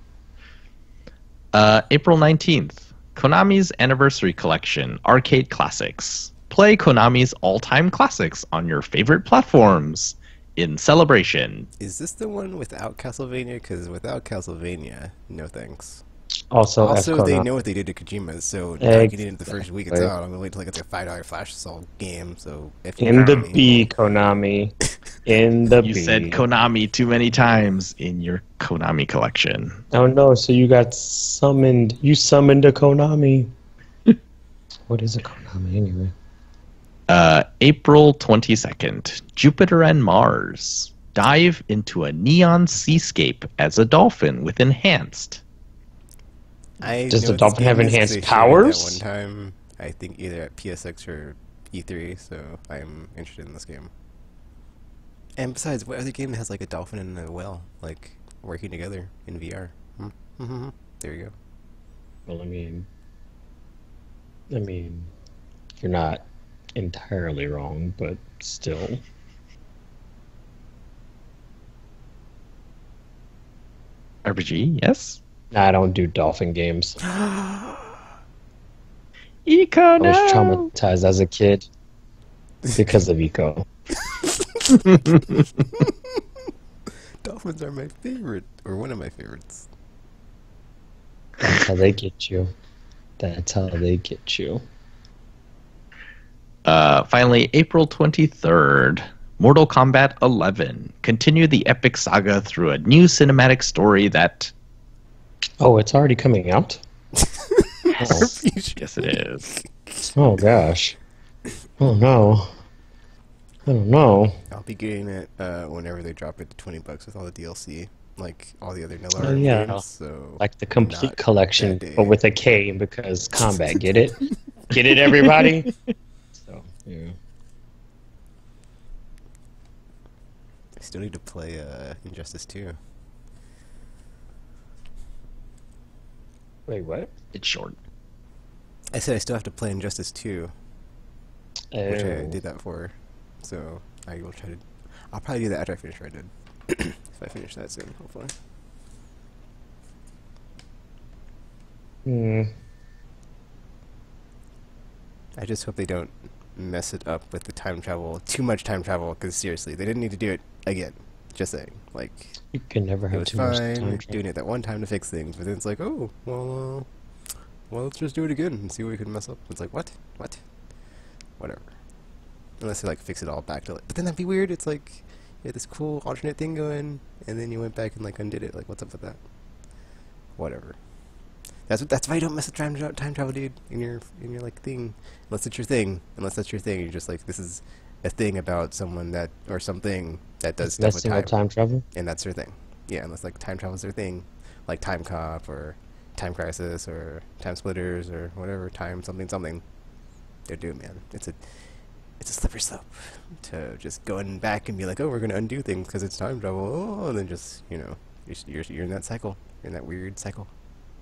April 19th. Konami's Anniversary Collection, Arcade Classics. Play Konami's all-time classics on your favorite platforms in celebration. Is this the one without Castlevania? Because without Castlevania, no thanks. Also, Also, they Konami. know what they did to Kojima, so not getting it the first week it's Exactly. out. I'm gonna wait till I get the $5 Flash Assault game. So if you In the Konami. B, Konami. In the You B. said Konami too many times in your Konami collection. Oh no, so you got summoned. You summoned a Konami. What is a Konami anyway? April 22nd, Jupiter and Mars. Dive into a neon seascape as a dolphin with enhanced. Does know the dolphin have this game is 'cause enhanced they showed it powers? That one time, I think either at PSX or E3, so I'm interested in this game. And besides, what other game has like a dolphin and a whale like working together in VR? There you go. Well, I mean, you're not entirely wrong, but still. RPG, yes? Nah, I don't do dolphin games. Eco, I was traumatized as a kid because of Eco. Dolphins are my favorite, or one of my favorites. That's how they get you. That's how they get you. Finally, April 23rd, Mortal Kombat 11. Continue the epic saga through a new cinematic story that... Oh, it's already coming out? Oh. Yes, it is. Oh, gosh. Oh, no. I don't know. I'll be getting it whenever they drop it to $20 with all the DLC, like all the other Nilla Oh, yeah. games. So Like the complete not collection, that day. but with a K because combat. Get it? Get it, everybody? So, yeah. I still need to play Injustice 2. Wait, what? It's short. I said I still have to play Injustice 2, which I did that for. So I will try to. I'll probably do that after I finish Red Dead. If I finish that soon, hopefully. I just hope they don't mess it up with the time travel. Too much time travel, because seriously, they didn't need to do it again. Just saying. Like, You can never it have was too much fine time. doing it that one time to fix things, but then it's like, oh, well, let's just do it again and see what we can mess up. It's like, what? Whatever. Unless they like fix it all back to like, but then that'd be weird. It's like you had this cool alternate thing going, and then you went back and like undid it. Like, what's up with that? Whatever. That's why you don't mess with time travel, dude. In your like thing, unless it's your thing. Unless that's your thing, you're just like, this is a thing about someone that or something that does stuff with Messing with time travel? and that's their thing. Yeah, unless like time travel's their thing, like Time Cop or Time Crisis or Time Splitters or whatever, time something. They're doomed, man. It's a slippery slope to just going back and be like, oh, we're gonna undo things because it's time travel. Oh, and then just you're in that cycle. You're in that weird cycle.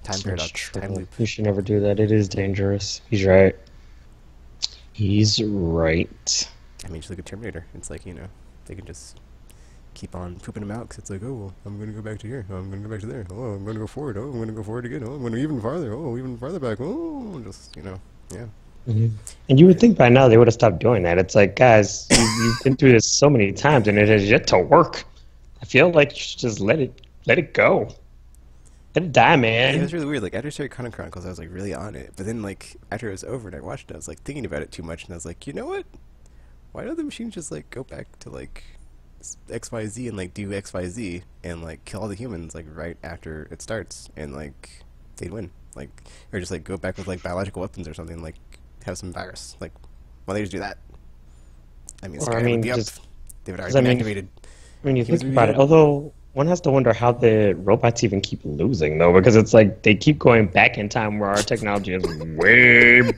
Time paradox. Time loop. You should never do that. It is dangerous. He's right. He's right. I mean, just look at Terminator. It's like, they can just keep on pooping them out because it's like, oh, well, I'm going to go back to here. Oh, I'm going to go back to there. Oh, I'm going to go forward. Oh, I'm going to go forward again. Oh, I'm going to even farther. Oh, even farther back. Oh, just, yeah. Mm-hmm. And you would think by now they would have stopped doing that. It's like, guys, you've been through this so many times and it has yet to work. I feel like you should just let it go. Let it die, man. Yeah, it was really weird. Like, after I started Chrono Chronicles, I was, like, really on it. But then, like, after it was over and I watched it, I was, like, thinking about it too much. And I was like, you know what? Why don't the machines just, like, go back to, like, XYZ and, like, do XYZ and, like, kill all the humans, like, right after it starts? And, like, they'd win. Like, or just, like, go back with, like, biological weapons or something, like, have some virus. Like, why don't they just do that? I mean, Skyrim would be up. They would already be activated. I mean, you think about it. Although one has to wonder how the robots even keep losing, though, because it's like they keep going back in time where our technology is way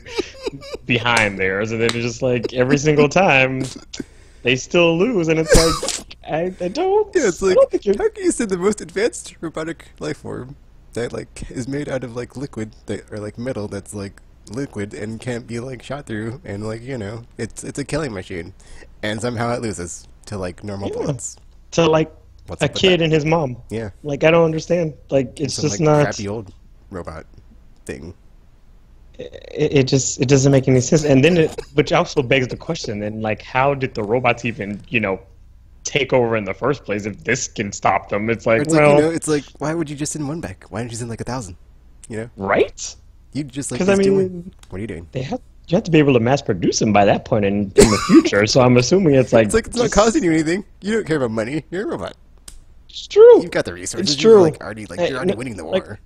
behind theirs, and then it's just like every single time they still lose, and it's like I don't. Yeah, it's like, I don't think how can you say the most advanced robotic life form that like is made out of like liquid or like metal that's like liquid and can't be like shot through, and like it's a killing machine, and somehow it loses to like normal bullets. To like What's a up with kid that? and his mom. Yeah, Like I don't understand. Like it's some, just like, not. crappy old robot thing. It doesn't make any sense. And then which also begs the question. Then like how did the robots even take over in the first place if this can stop them? It's like It's well, like, it's like, why would you just send one back? Why didn't you send like 1,000? You know, Right? you just like Because I just mean, doing. What are you doing? you have to be able to mass produce them by that point in the future. So I'm assuming it's like It's not costing you anything. You don't care about money. You're a robot. It's true. You've got the resources. It's true. You're already you're already winning the war.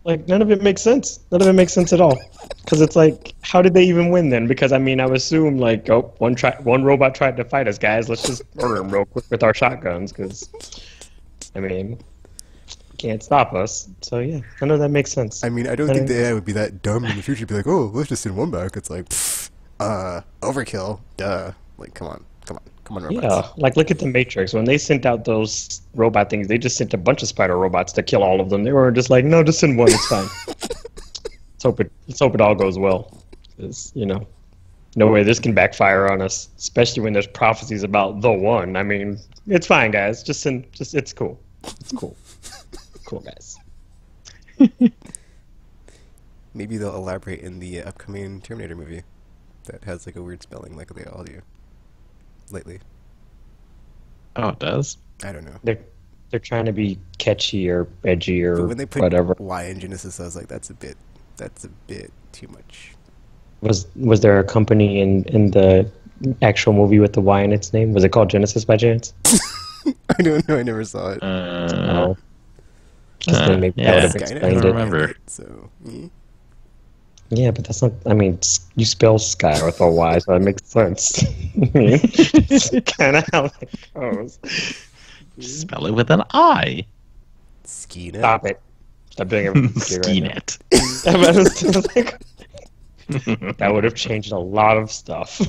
Like none of it makes sense. None of it makes sense at all. Because it's like, how did they even win then? Because I mean, I would assume like, one robot tried to fight us, guys. Let's just murder him real quick with our shotguns. Because, I mean, can't stop us. So yeah, none of that makes sense. I mean, I don't think the AI would be that dumb in the future. Be like, oh, let's just send one back. It's like, overkill. Duh. Like, come on, robots. Yeah, like look at the Matrix. When they sent out those robot things, they just sent a bunch of spider robots to kill all of them. They were just like, no, just send one. It's fine. let's hope it all goes well. 'Cause, no way this can backfire on us, especially when there's prophecies about the one. I mean, it's fine, guys. It's cool. It's cool. Cool, guys. Maybe they'll elaborate in the upcoming Terminator movie that has like a weird spelling like they all do lately. Oh, it does? I don't know. They're trying to be catchy or edgy or But when they put whatever. Y in Genesis, I was like, that's a bit too much. Was there a company in the actual movie with the Y in its name? Was it called Genesis by chance? I don't know. I never saw it. No. Then maybe yeah, that would have Skynet explained I it. remember. So, Yeah, but that's not. I mean, you spell sky with a Y, so that makes sense. I mean, it's kind of how it goes. Spell it with an I. Skynet. Stop it. Stop doing everything. Skinet. That would have changed a lot of stuff.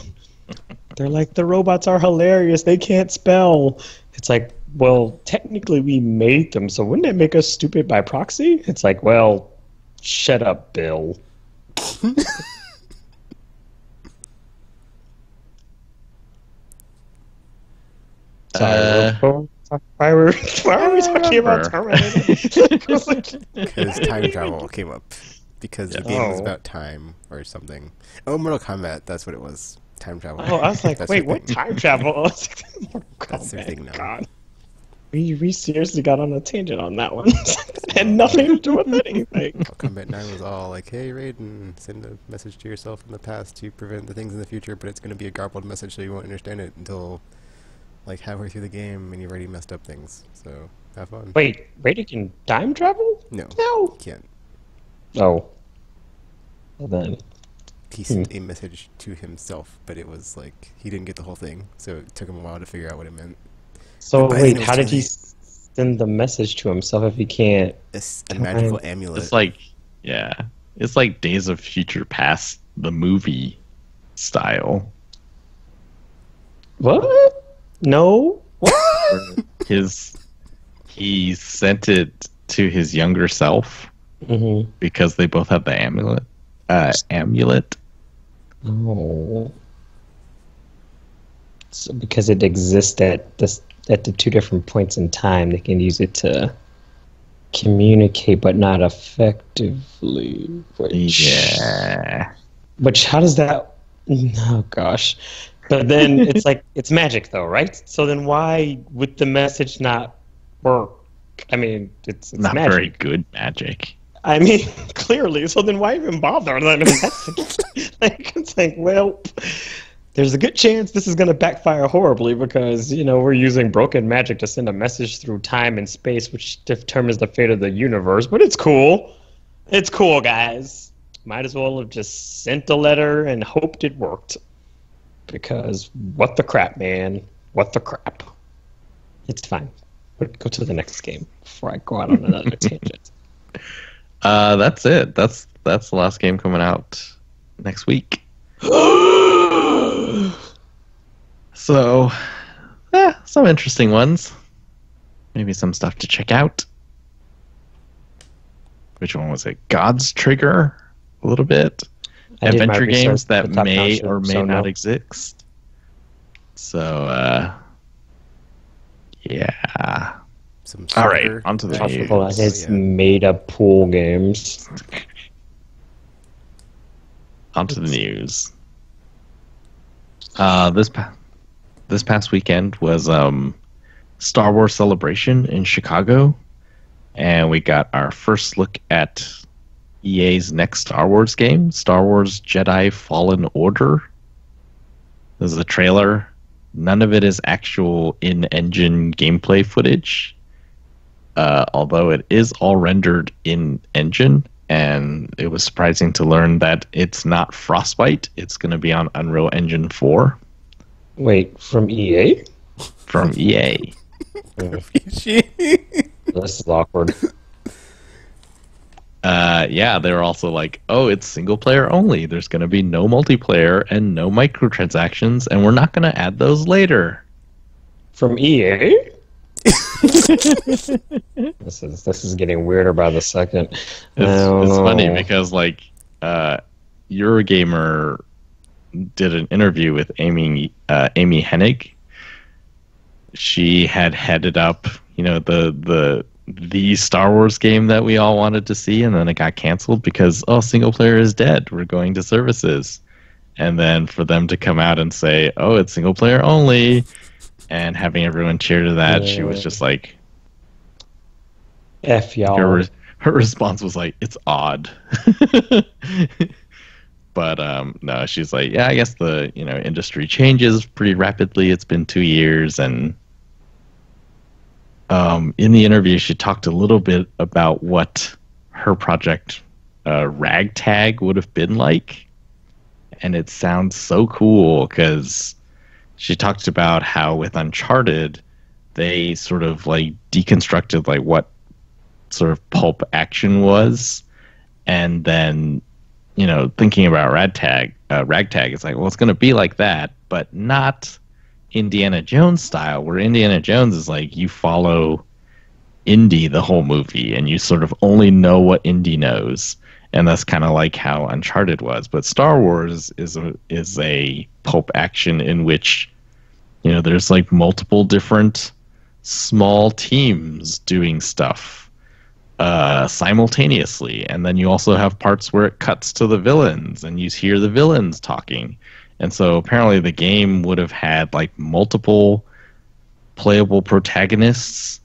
They're like, the robots are hilarious. They can't spell. It's like, well, technically we made them, so wouldn't that make us stupid by proxy? It's like, well, shut up, Bill. Sorry, why are we talking about Terminator? Because time travel came up. Because the game was Oh. about time or something. Oh, Mortal Kombat. That's what it was. Time travel. Oh, I was like, That's wait, their what thing. time travel? That's their thing now. God. We seriously got on a tangent on that one. It had nothing to do with anything. Mortal Kombat 9 was all like, hey, Raiden, send a message to yourself in the past to prevent the things in the future, but it's going to be a garbled message so you won't understand it until like halfway through the game and you've already messed up things. So, have fun. Wait, Raiden can time travel? No. No. Can't. Oh. Well then. He sent a message to himself, but it was like, he didn't get the whole thing, so it took him a while to figure out what it meant. So But I wait, think it how was did he too send the message to himself if he can't? A magical amulet. It's like, yeah. It's like Days of Future Past, the movie style. What? No. What? He sent it to his younger self Mm-hmm. because they both have the amulet. Amulet. Oh. So because it exists at the two different points in time, they can use it to communicate, but not effectively. Yeah. Which how does that? Oh gosh. But then it's like it's magic, though, right? So then why would the message not work? I mean, it's Not magic. very good magic. I mean, clearly. So then why even bother? Then it's like, well, there's a good chance this is going to backfire horribly because, we're using broken magic to send a message through time and space, which determines the fate of the universe. But it's cool. It's cool, guys. Might as well have just sent a letter and hoped it worked. Because what the crap, man? What the crap? It's fine. But go to the next game before I go out on another tangent. That's it. That's the last game coming out next week. So, some interesting ones. Maybe some stuff to check out. Which one was it? God's Trigger? A little bit. I did my Adventure research games that for Top may Down or may so not no. exist. So, yeah. Some All right, soccer. on to the Possible news. that it's Yeah. made-up pool games. Onto the news. This past weekend was Star Wars Celebration in Chicago. And we got our first look at EA's next Star Wars game, Star Wars Jedi Fallen Order. This is a trailer. None of it is actual in-engine gameplay footage, although it is all rendered in-engine. And it was surprising to learn that it's not Frostbite. It's going to be on Unreal Engine 4. Wait, from EA? From EA. This is awkward. Yeah, they were also like, oh, it's single player only. There's going to be no multiplayer and no microtransactions, and we're not going to add those later. From EA? This is getting weirder by the second. It's funny because like Eurogamer did an interview with Amy Hennig. She had headed up, the Star Wars game that we all wanted to see, and then it got canceled because single player is dead. We're going to services, and then for them to come out and say, oh, it's single player only, and having everyone cheer to that, she was just like, F y'all. Her response was like, it's odd. But no, she's like, yeah, I guess the industry changes pretty rapidly. It's been 2 years, and in the interview, she talked a little bit about what her project Ragtag would have been like, and it sounds so cool because she talked about how with Uncharted, they sort of like deconstructed like what sort of pulp action was, and then thinking about Ragtag, it's like, well, it's going to be like that, but not Indiana Jones style, where Indiana Jones is like you follow Indy the whole movie, and you sort of only know what Indy knows, and that's kind of like how Uncharted was. But Star Wars is a pulp action in which there's like multiple different small teams doing stuff simultaneously, and then you also have parts where it cuts to the villains and you hear the villains talking. And so apparently the game would have had like multiple playable protagonists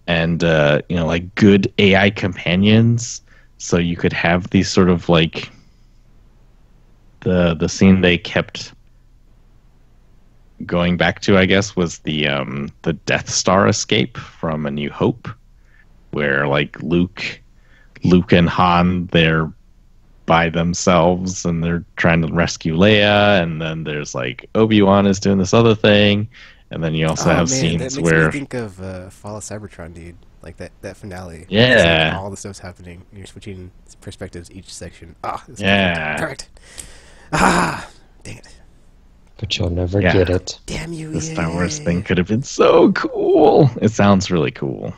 and like good AI companions, so you could have these sort of like the scene they kept going back to, I guess, was the Death Star escape from A New Hope, where like Luke and Han, they're by themselves and they're trying to rescue Leia, and then there's like Obi-Wan is doing this other thing, and then you also have scenes that where makes me think of Fall of Cybertron, dude. Like that finale. Yeah. Like all the stuff's happening. You're switching perspectives each section. This Yeah. perfect. Dang it. But you'll never get it. Damn you, the Star Wars thing could have been so cool. It sounds really cool.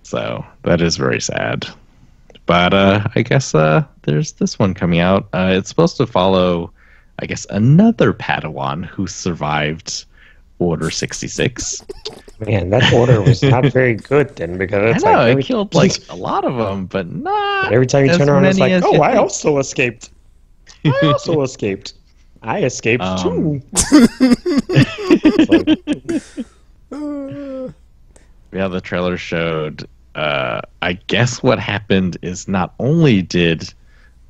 So that is very sad. But I guess there's this one coming out. It's supposed to follow, I guess, another Padawan who survived Order 66. Man, that order was not very good then, because it's it killed like a lot of them, but not. Every time you turn around, it's like, as I also escaped. I also escaped. I escaped too. Yeah, the trailer showed. I guess what happened is not only did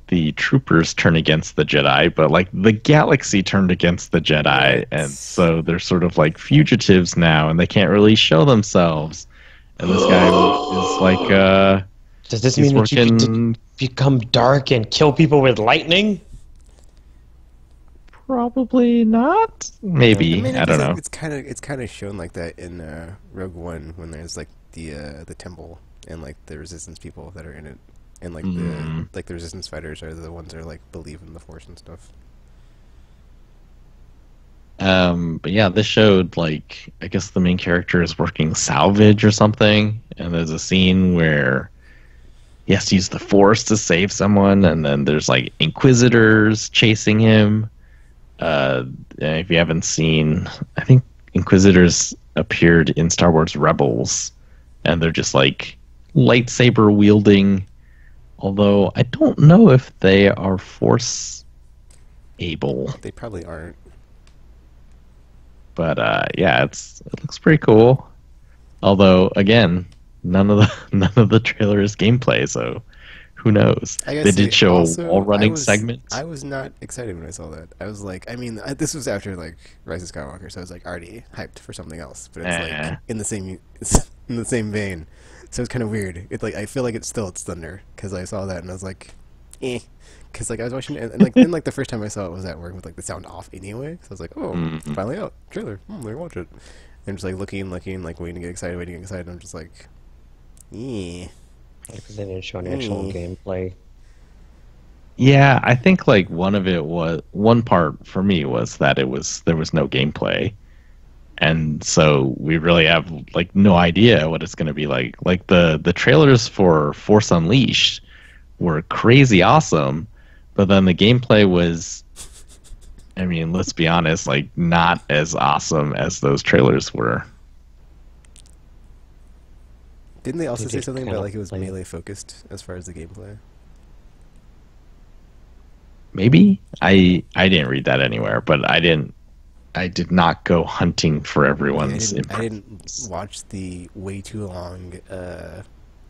the troopers turn against the Jedi, but like the galaxy turned against the Jedi, and so they're sort of like fugitives now, and they can't really show themselves. And this guy is like, does this mean that you can become dark and kill people with lightning? Probably not. Maybe. I don't know. It's kind of shown like that in Rogue One, when there's like the temple and like the resistance people that are in it, and like the resistance fighters are the ones that are like believe in the Force and stuff. But yeah, this showed like, I guess the main character is working salvage or something, and there's a scene where he has to use the Force to save someone, and then there's like Inquisitors chasing him. If you haven't seen, I think Inquisitors appeared in Star Wars Rebels, and they're just like lightsaber wielding, although I don't know if they are Force able. They probably aren't. But yeah, it looks pretty cool. Although again, none of the trailer is gameplay, so who knows? I guess They did show also, a wall running I segment. was not excited when I saw that. I was like, I mean, this was after like Rise of Skywalker, so I was like already hyped for something else. But it's like in the same vein, so it's kind of weird. It's like I feel like it's thunder because I saw that and I was like, eh, because like I was watching it and like then like the first time I saw it was at work with like the sound off anyway. So I was like, oh, finally out trailer. Let me watch it. And just like looking, like waiting to get excited, And I'm just like, eh. Because they didn't show any actual gameplay. Yeah, I think like one part for me was that there was no gameplay, and so we really have like no idea what it's going to be like. Like the trailers for Force Unleashed were crazy awesome, but then the gameplay was, I mean, let's be honest, like not as awesome as those trailers were. Didn't they also Did say it something kind about of like it was play- melee focused as far as the gameplay? Maybe I didn't read that anywhere, but I did not go hunting for everyone's I didn't watch the way too long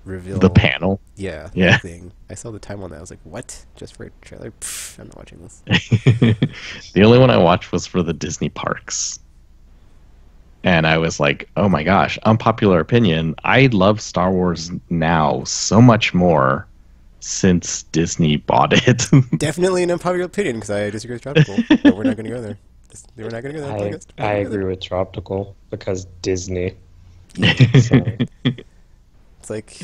reveal. the panel. Yeah. Yeah. Thing. I saw the time on that. I was like, what? Just for a trailer? Pfft, I'm not watching this. The only one I watched was for the Disney parks. And I was like, oh my gosh, unpopular opinion. I love Star Wars now so much more since Disney bought it. Definitely an unpopular opinion because I disagree with Tropical. But we're not going to go there. We're not going to go there. Podcast. I agree with Tropical because Disney. It's like,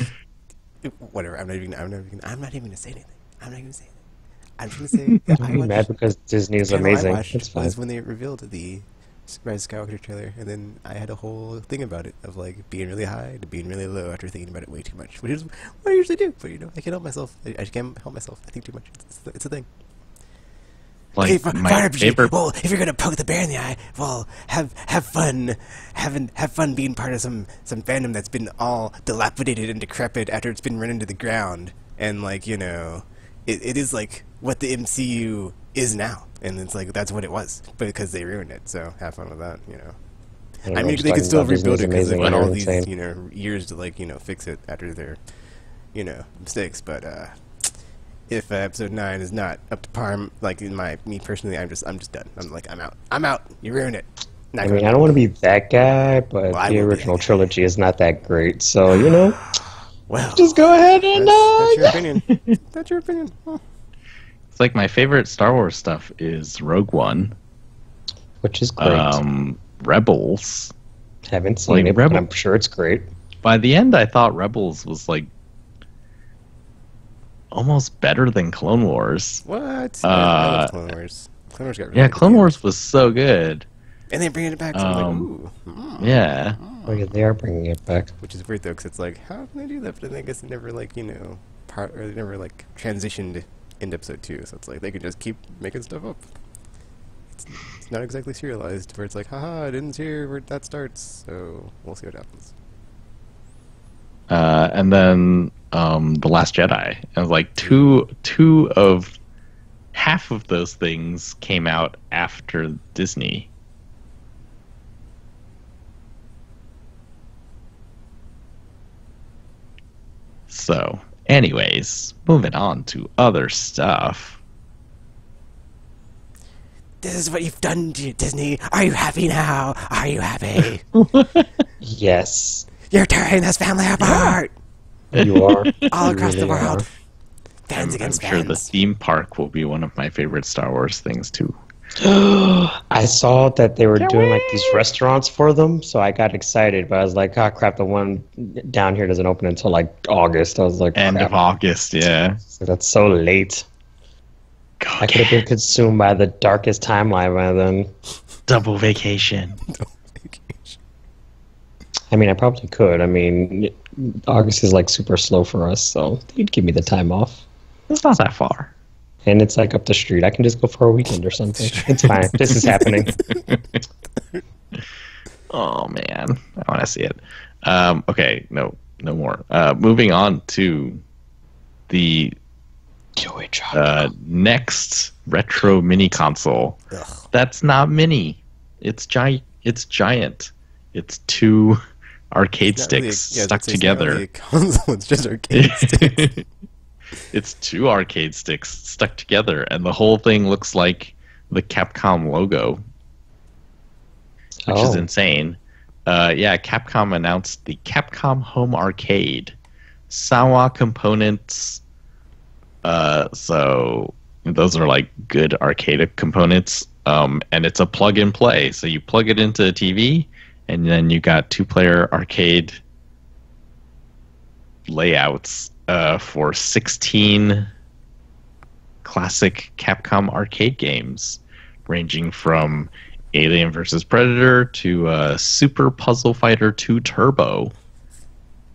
whatever. I'm not even going to say anything. I'm just going to say that I I'm watched, mad because Disney is the panel I amazing. watched It's fine. was when they revealed the Rise of Skywalker trailer, and then I had a whole thing about it of like being really high to being really low after thinking about it way too much, which is what I usually do. But you know, I can't help myself. I can't help myself. I think too much. It's a thing. Like Okay, my fire RPG. favorite. Well, if you're gonna poke the bear in the eye, well, have fun, have fun being part of some fandom that's been all dilapidated and decrepit after it's been run into the ground, and like you know, it is like what the MCU is now, and it's like that's what it was, but because they ruined it. So have fun with that, you know. I mean, they could still rebuild it because they've got all these you know years to like you know fix it after their you know mistakes, but if episode 9 is not up to par, like in me personally, I'm just done. I'm out. You ruined it. I mean, I don't want to be that guy, but Well, I the will be original that guy. trilogy is not that great. So, you know, Well, just go ahead and that's your opinion. That's your opinion. Huh. It's like my favorite Star Wars stuff is Rogue One, which is great. Rebels. Haven't seen like it, but Rebel- I'm sure it's great. By the end, I thought Rebels was like almost better than Clone Wars. What? I love Clone Wars. Clone Wars got really Yeah, good Clone games. Wars was so good. And they're bringing it back. So I'm like, ooh. Yeah. Oh, yeah, they are bringing it back. Which is weird though, because it's like, how can they do that? But then I guess they never like you know they never like transitioned into episode 2. So it's like they could just keep making stuff up. It's not exactly serialized, where it's like, haha, it ends here where that starts. So we'll see what happens. And then The Last Jedi. And like two of half of those things came out after Disney. So, anyways, moving on to other stuff. This is what you've done to Disney. Are you happy now? Are you happy? Yes, You're tearing this family apart. you are. All You across the really world. are. Fans I'm against sure the fans. theme park will be one of my favorite Star Wars things too. I saw that they were doing like these restaurants for them, so I got excited. But I was like, "Oh crap! The one down here doesn't open until like August." I was like, End crap. of August, yeah. So that's so late. I could have been consumed by the darkest timeline by then. Double vacation. I mean, I probably could. I mean, August is like super slow for us, so you'd give me the time off. It's not that far. And it's like up the street. I can just go for a weekend or something. It's fine. This is happening. Oh man, I want to see it. Okay, no more. Moving on to the next retro mini console. Ugh. That's not mini. It's giant. It's giant. It's two arcade It's not really sticks yeah, stuck it's not really together. a console, it's just arcade sticks. It's two arcade sticks stuck together, and the whole thing looks like the Capcom logo, which is insane. Yeah, Capcom announced the Capcom Home Arcade. Sawa components. So those are like good arcade components. And it's a plug and play. So you plug it into a TV, and then you got 2-player arcade layouts for 16 classic Capcom arcade games, ranging from Alien vs. Predator to Super Puzzle Fighter 2 Turbo.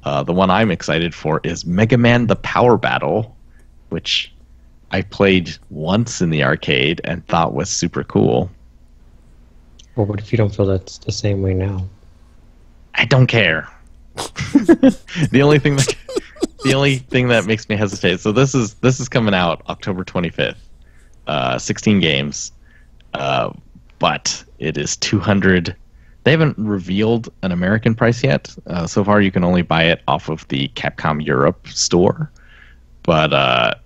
The one I'm excited for is Mega Man: The Power Battle, which I played once in the arcade and thought was super cool. Well, what if you don't feel that's the same way now? I don't care. The only thing that makes me hesitate. So this is coming out October 25th. 16 games, but it is 200. They haven't revealed an American price yet. So far, you can only buy it off of the Capcom Europe store. But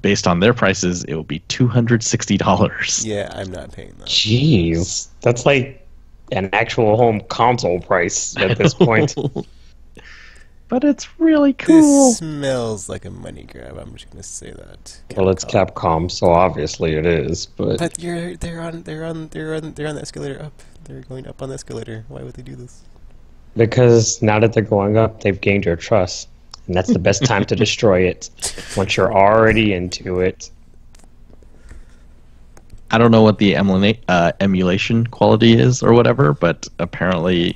based on their prices, it will be $260. Yeah, I'm not paying that. Jeez, that's like an actual home console price at this point. But it's really cool. This smells like a money grab. I'm just gonna say that. Well, it's Capcom, so obviously it is. But They're on the escalator up. They're going up on the escalator. Why would they do this? because now that they're going up, they've gained your trust, and that's the best time to destroy it. Once you're already into it. I don't know what the emulation quality is or whatever, but apparently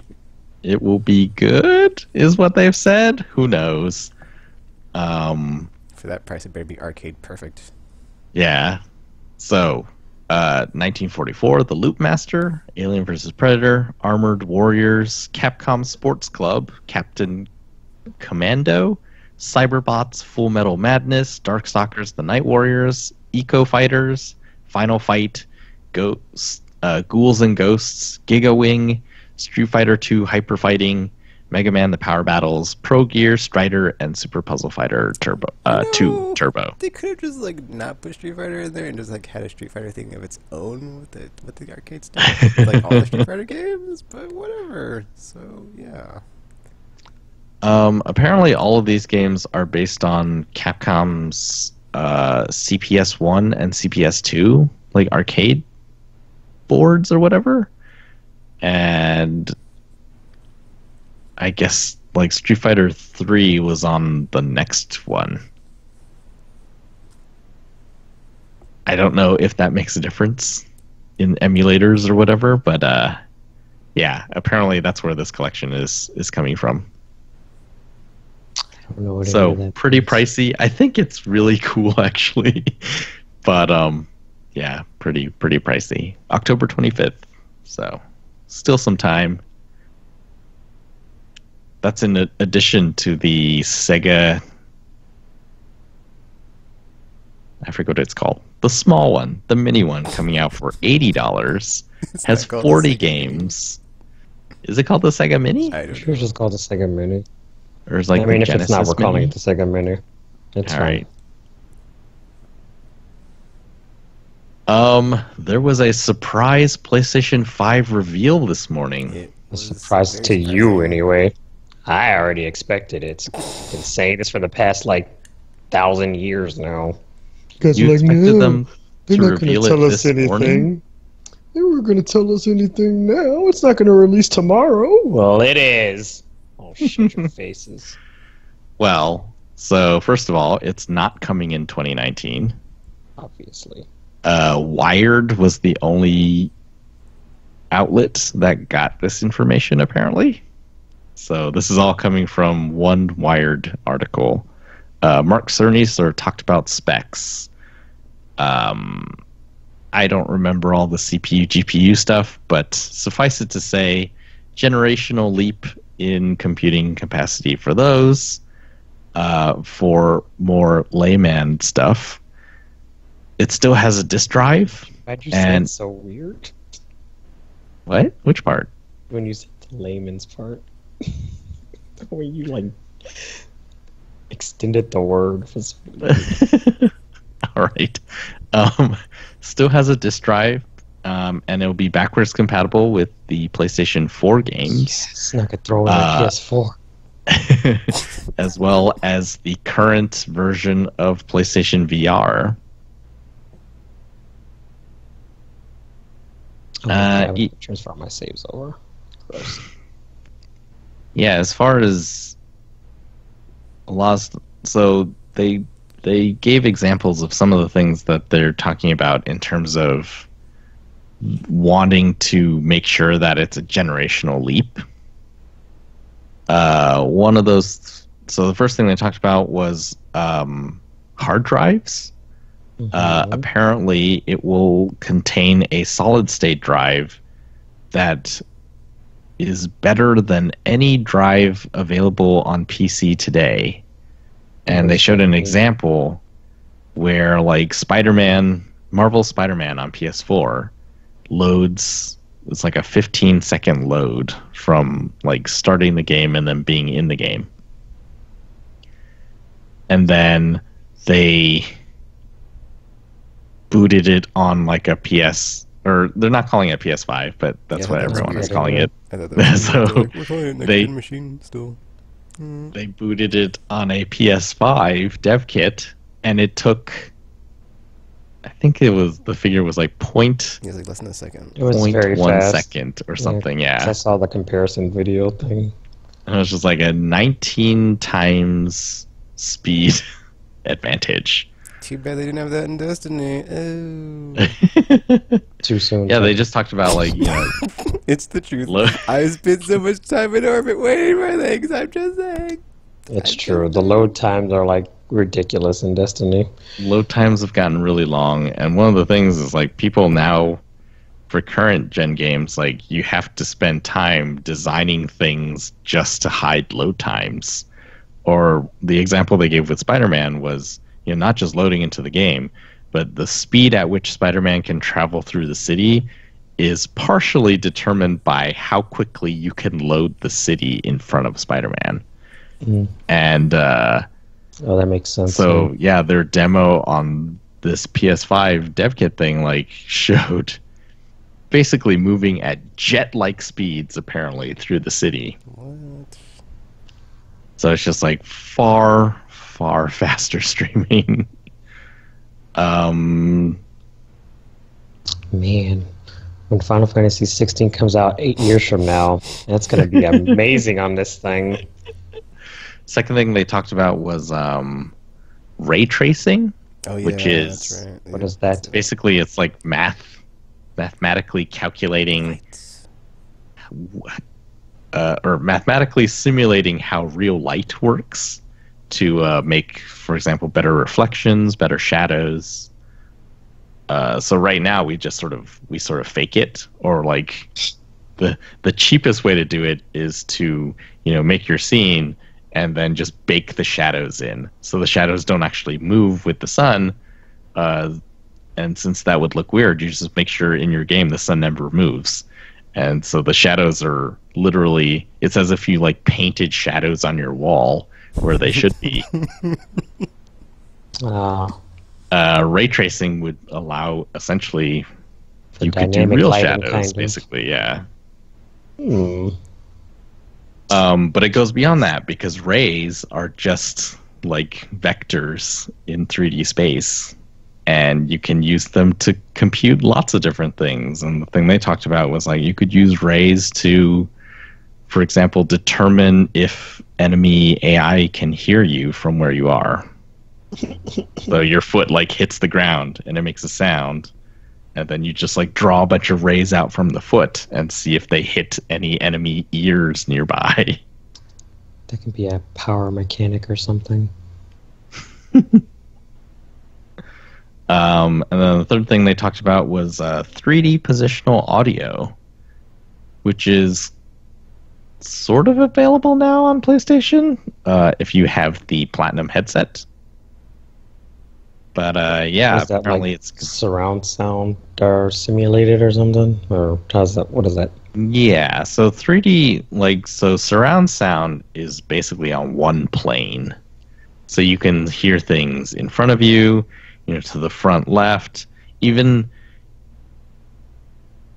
it will be good, is what they've said. Who knows? For that price, it better be arcade perfect. Yeah. So, 1944, The Loop Master, Alien vs. Predator, Armored Warriors, Capcom Sports Club, Captain Commando, Cyberbots, Full Metal Madness, Darkstalkers, The Night Warriors, Eco Fighters, Final Fight, Ghouls and Ghosts, Giga Wing, Street Fighter 2 Hyper Fighting, Mega Man: The Power Battles, Pro Gear, Strider, and Super Puzzle Fighter Turbo 2 Turbo. They could have just not put Street Fighter in there and just had a Street Fighter thing of its own with the arcade stuff, like all the Street Fighter games. But whatever. So yeah. Apparently, all of these games are based on Capcom's CPS 1 and CPS 2, like arcade boards or whatever. And I guess Street Fighter 3 was on the next one. I don't know if that makes a difference in emulators or whatever, but yeah, apparently that's where this collection is coming from. I don't know what So pretty pricey. I think it's really cool actually, but yeah, pretty pricey. October 25th, so still some time. That's in addition to the Sega. I forget what it's called. The small one, the mini one, coming out for $80. Has 40 games. Is it called the Sega Mini? I don't Sure, it's just called the Sega Mini. Or is I mean, the if it's not, Genesis we're calling Mini? it the Sega Mini. It's All fine. right. There was a surprise PlayStation 5 reveal this morning. It A was surprise very to you, surprising. anyway. I already expected it. Been saying this for the past 1,000 years now. Guys You are like, expected no, them they're to not going reveal to tell it us this anything. morning? They were going to tell us anything now. It's not going to release tomorrow. Well, it is. Oh, shut your faces. Well, so first of all, it's not coming in 2019. Obviously. Wired was the only outlet that got this information, apparently. So this is all coming from one Wired article. Mark Cerny talked about specs. I don't remember all the CPU, GPU stuff, but suffice it to say, generational leap in computing capacity for those. For more layman stuff, it still has a disk drive. Why'd you say And- it's so weird? What? Which part? When you said the layman's part. the way you like extended the word. All right. Still has a disk drive, and it'll be backwards compatible with the PlayStation 4 games. Yes, I could throw in a PS4. As well as the current version of PlayStation VR. Transfer my saves over. Gross. Yeah, as far as lost, so they gave examples of some of the things that they're talking about in terms of wanting to make sure that it's a generational leap. One of those, so the first thing they talked about was hard drives. Apparently, it will contain a solid state drive that is better than any drive available on PC today. And they showed an example where, like, Marvel Spider-Man on PS4 loads. It's like a 15-second load from like starting the game and then being in the game. And then they booted it on like a PS, or they're not calling it PS5, but that's what everyone is calling it. So we're calling it next-gen machine still. They booted it on a PS5 dev kit, and it took, I think the figure was like It was like less than a second. It was very 0.1 fast. second or something, yeah. I saw the comparison video thing. And it was just like a 19 times speed advantage. Too bad they didn't have that in Destiny. Oh. Too soon. Yeah, they just talked about, like, you know... It's the truth. I spent so much time in orbit waiting for things, I'm just saying. It's true. The load times are, like, ridiculous in Destiny. Load times have gotten really long, and one of the things is, like, people now, for current gen games, like, you have to spend time designing things just to hide load times. Or the example they gave with Spider-Man was, you know, not just loading into the game, but the speed at which Spider-Man can travel through the city is partially determined by how quickly you can load the city in front of Spider-Man. And oh, that makes sense. so yeah, their demo on this PS5 dev kit thing like showed basically moving at jet-like speeds apparently through the city. What? So it's just like far faster streaming. Man, when Final Fantasy 16 comes out 8 years from now, that's going to be amazing on this thing. Second thing they talked about was ray tracing, Oh, yeah, which is that's right. What is that? basically it's like mathematically calculating or mathematically simulating how real light works to make, for example, better reflections, better shadows. So right now we sort of fake it, or like the cheapest way to do it is to, you know, make your scene and then just bake the shadows in, so the shadows don't actually move with the sun. And since that would look weird, you just make sure in your game the sun never moves. And so the shadows are literally, it's as if you like painted shadows on your wall where they should be. Ray tracing would allow essentially you could do real shadows, basically, yeah. But it goes beyond that, because rays are just like vectors in 3D space, and you can use them to compute lots of different things. And the thing they talked about was like you could use rays to, for example, determine if enemy AI can hear you from where you are. So your foot like hits the ground and it makes a sound, and then you just like draw a bunch of rays out from the foot and see if they hit any enemy ears nearby. That could be a power mechanic or something. And then the third thing they talked about was 3D positional audio, which is sort of available now on PlayStation if you have the Platinum headset. But yeah, that apparently like it's surround sound or simulated or something, or how's that? What is that? Yeah, so 3D, like, so surround sound is basically on one plane. So you can hear things in front of you, to the front left. Even,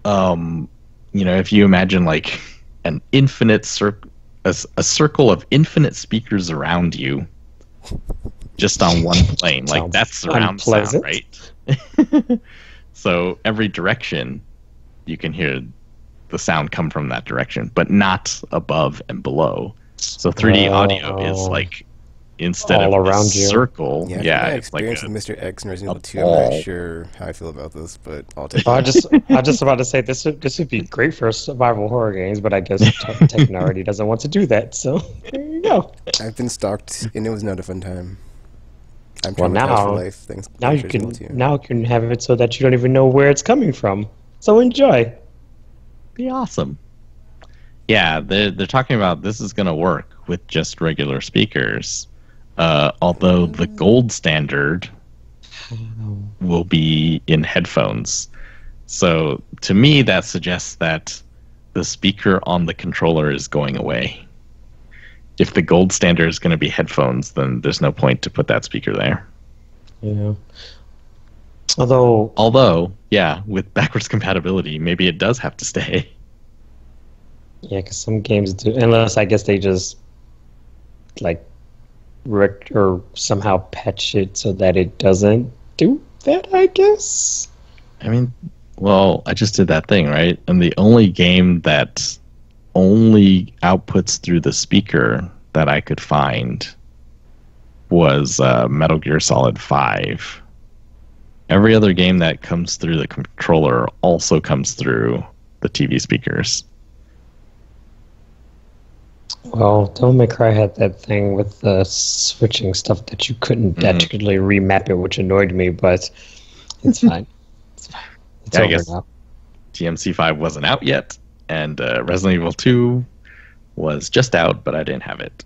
if you imagine like an infinite a circle of infinite speakers around you, just on one plane, like that's surround sound, right? So every direction, you can hear the sound come from that direction, but not above and below. So 3D audio is like, instead all of around a you. circle, Yeah, it's like experience with Mr. X and Resident Evil 2. ball. I'm not sure how I feel about this, but I'll take I it. just about to say this would be great for survival horror games, but I guess Tekken already doesn't want to do that. So there you go. I've been stalked, and it was not a fun time. I'm Well, traumatized for life. Thanks. Now you Resident Evil 2. you can have it so that you don't even know where it's coming from. So enjoy. Be awesome. Yeah, they're talking about this is going to work with just regular speakers. Although the gold standard will be in headphones. So to me, that suggests that the speaker on the controller is going away. If the gold standard is going to be headphones, then there's no point to put that speaker there. Yeah. Although, yeah, with backwards compatibility, maybe it does have to stay. Yeah, because some games do, unless I guess they just like or somehow patch it so that it doesn't do that, I guess. I mean, well, I just did that thing, right? And the only game that only outputs through the speaker that I could find was Metal Gear Solid 5. Every other game that comes through the controller also comes through the TV speakers. Well, Devil May Cry had that thing with the switching stuff that you couldn't actually remap it, which annoyed me, but it's fine. It's fine. It's over now. TMC5 wasn't out yet, and Resident Evil 2 was just out, but I didn't have it.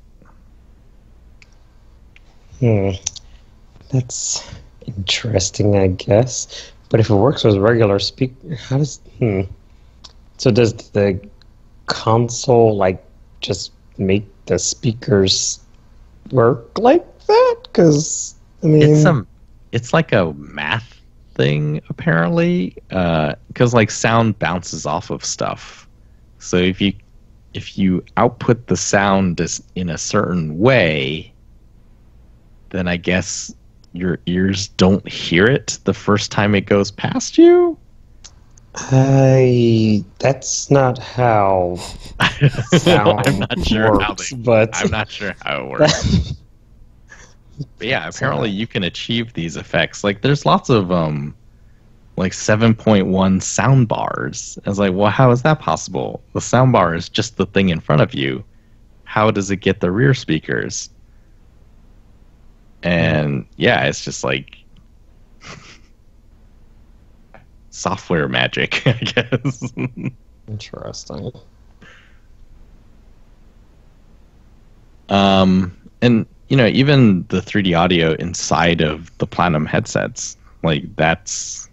That's interesting, I guess. But if it works with regular how does... So does the console, like, just make the speakers work like that? Because, I mean... It's like a math thing, apparently, because like sound bounces off of stuff. So if you output the sound in a certain way, then I guess your ears don't hear it the first time it goes past you. That's not how sound I'm not sure works, but I'm not sure how it works. But yeah, apparently you can achieve these effects. Like, there's lots of like 7.1 sound bars. I was like, well, how is that possible? The sound bar is just the thing in front of you. How does it get the rear speakers? And yeah, it's just like software magic, I guess. Interesting. And even the 3D audio inside of the Platinum headsets, like that's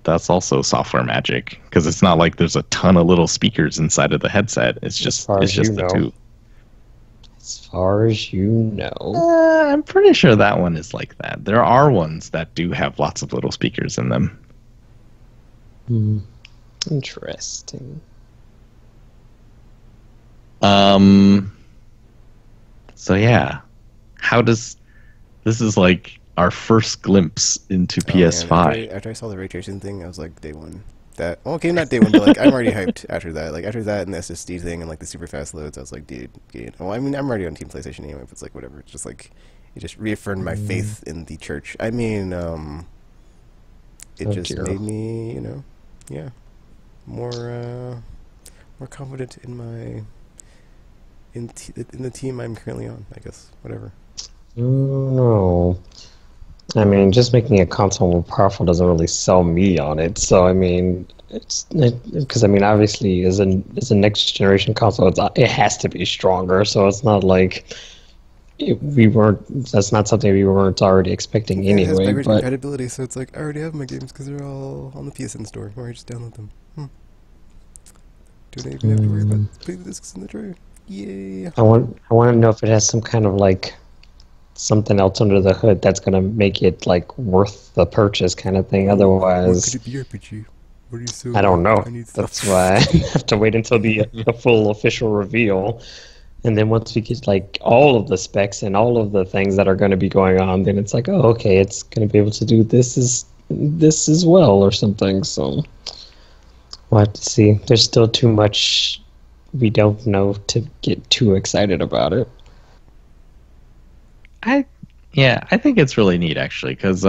also software magic, because it's not like there's a ton of little speakers inside of the headset. It's just the two. As far as you know. I'm pretty sure that one is like that. There are ones that do have lots of little speakers in them. Interesting. So yeah, this is like our first glimpse into PS5. Man, after I saw the ray tracing thing, I was like, day one. Not day one, but like I'm already hyped after that. Like after that and the SSD thing and like the super fast loads, I was like, dude. Well, I mean, I'm already on Team PlayStation anyway, but it's like whatever. It's just like it just reaffirmed my faith in the church. I mean, it made me, more confident in the team I'm currently on. I guess whatever. No. I mean, just making a console more powerful doesn't really sell me on it. So, I mean, because I mean, obviously, as a next generation console, it has to be stronger. So it's not like that's not something we weren't already expecting anyway. It has backwards compatibility, so it's like I already have my games because they're all on the PSN store, or I just download them. Don't even have to worry about putting the discs in the tray. Yeah. I want to know if it has some kind of like something else under the hood that's gonna make it like worth the purchase kind of thing. What Otherwise, could it be, RPG? What are you so? I don't know. I need That's stuff. why I have to wait until the full official reveal. And then once we get like all of the specs and all of the things that are going to be going on, then it's like, oh, okay, it's going to be able to do this as well or something. So we'll have to see. There's still too much we don't know to get too excited about it. I think it's really neat actually, because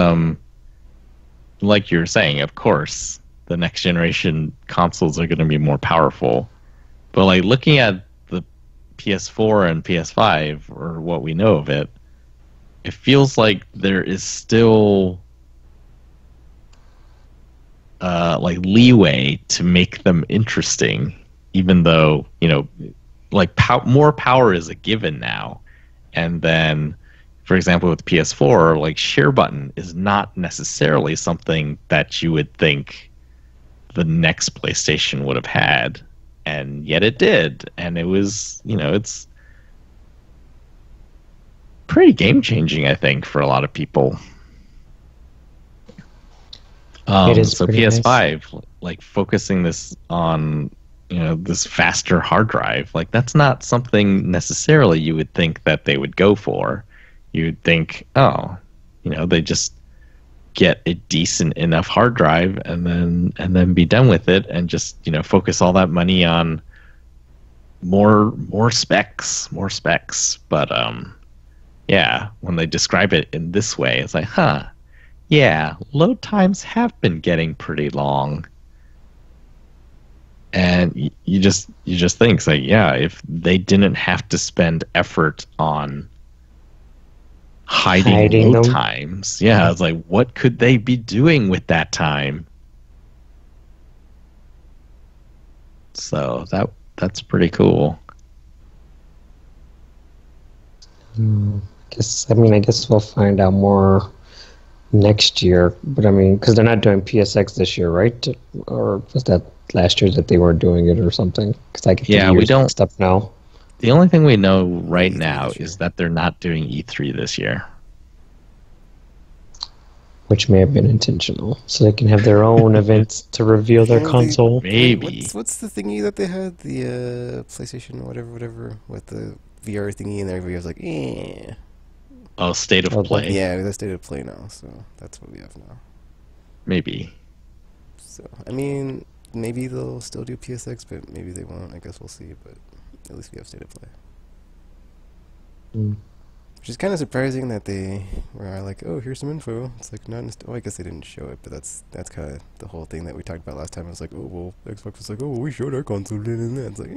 like you were saying, of course, the next generation consoles are going to be more powerful, but like looking at the PS4 and PS5 or what we know of it, it feels like there is still like leeway to make them interesting, even though like more power is a given now, and then. For example, with PS4, like share button is not necessarily something that you would think the next PlayStation would have had, and yet it did, and it was, it's pretty game changing, I think, for a lot of people. It is so pretty PS5, nice. like focusing this on this faster hard drive, like that's not something necessarily you would think that they would go for. You'd think, oh, they just get a decent enough hard drive and then be done with it and just focus all that money on more specs. But yeah, when they describe it in this way, it's like, yeah, load times have been getting pretty long. And you just think, it's like, yeah, if they didn't have to spend effort on hiding load times. Yeah, I was like, what could they be doing with that time? So that's pretty cool. I guess we'll find out more next year. But I mean, because they're not doing PSX this year, right? Or was that last year that they weren't doing it or something? Because I get we don't stuff now. The only thing we know right now is that they're not doing E3 this year. Which may have been intentional. So they can have their own events to reveal their console. Maybe. What's the thingy that they had? The PlayStation whatever, with the VR thingy, and everybody was like, eh. Oh, State of Play. Yeah, the State of Play now, so that's what we have now. Maybe. So, I mean, maybe they'll still do PSX, but maybe they won't. I guess we'll see, but at least we have State of Play. Which is kind of surprising that they were like, oh, here's some info. It's like, I guess they didn't show it, but that's kind of the whole thing that we talked about last time. It was like, oh, well, Xbox was like, oh, well, we showed our console, and it's like,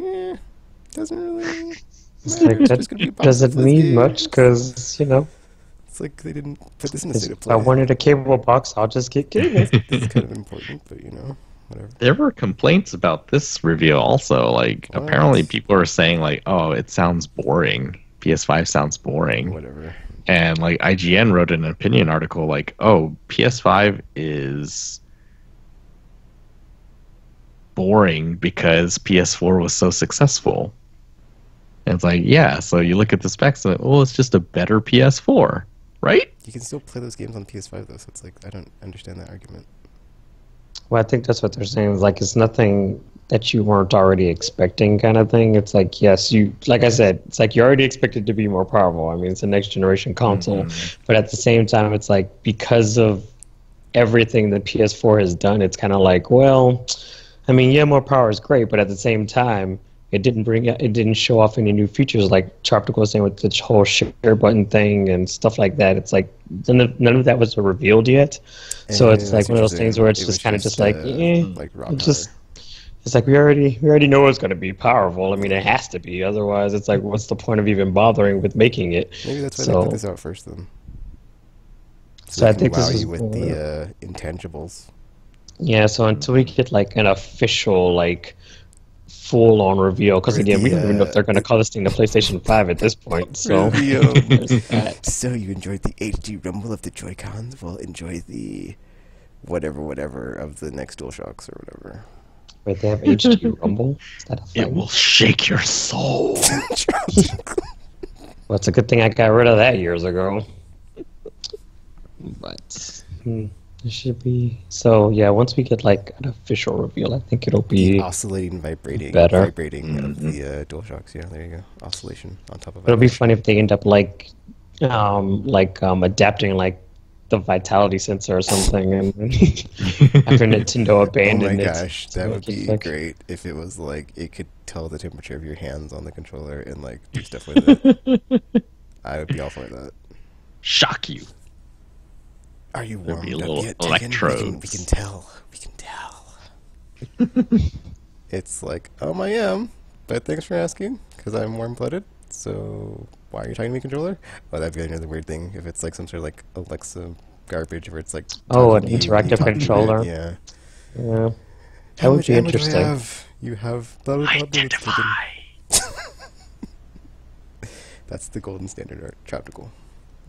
doesn't really... It's like, that doesn't mean much, because, It's like they didn't put this in the State of if Play. I wanted a cable box, I'll just get cable. It's kind of important, but, whatever. There were complaints about this reveal also. Like, apparently people are saying, like, oh, it sounds boring. PS5 sounds boring. Whatever. And, like, IGN wrote an opinion article, like, oh, PS5 is boring because PS4 was so successful. And it's like, yeah, so you look at the specs and, well, it's just a better PS4, right? You can still play those games on PS5, though, so it's like, I don't understand that argument. Well, I think that's what they're saying. It's like, it's nothing that you weren't already expecting kind of thing. It's like, yes, like I said, it's like you already expected to be more powerful. I mean, it's a next generation console. But at the same time, it's like, because of everything that PS4 has done, it's kind of like, well, I mean, yeah, more power is great, but at the same time, it didn't show off any new features, like Tropical was saying with the whole share button thing and stuff like that. It's like none of that was revealed yet, so it's like one of those things where it's just kind of just like, it's like we already know it's going to be powerful. I mean, it has to be, otherwise it's like, what's the point of even bothering with making it? Maybe that's why they put this out first, then. So I think this is with the intangibles. Yeah, so until we get like an official like full-on reveal, because again, we don't even know if they're going to call this thing the PlayStation 5 at this point. So, so you enjoyed the HD rumble of the Joy-Cons? Well, enjoy the whatever of the next DualShocks or whatever. Wait, they have HD Rumble? Is that a It thing? will shake your soul. Well, it's a good thing I got rid of that years ago. But it should be so. Yeah, once we get like an official reveal, I think it'll The be oscillating, vibrating better. of the DualShocks. Yeah, there you go. Oscillation on top of It'll be vibration. funny if they end up adapting like the vitality sensor or something, and after Nintendo Oh abandoned my it. gosh, to that make would it be like- great if it was like it could tell the temperature of your hands on the controller and like do stuff with it. I would be all for that. Shock you. Are you There'd warmed be up little yet, Tekken? We can electrodes. tell. We can tell. It's like, I am, but thanks for asking, because I'm warm-blooded. So why are you talking to me, controller? Oh, that'd be another weird thing if it's like some sort of like Alexa garbage, where it's like Oh, talking an to you and you interactive talk to it. controller. Yeah. Yeah, How that would much be ammo do I interesting. have? You have blah, blah, blah, blah, it's taken. That's the golden standard art trap goal.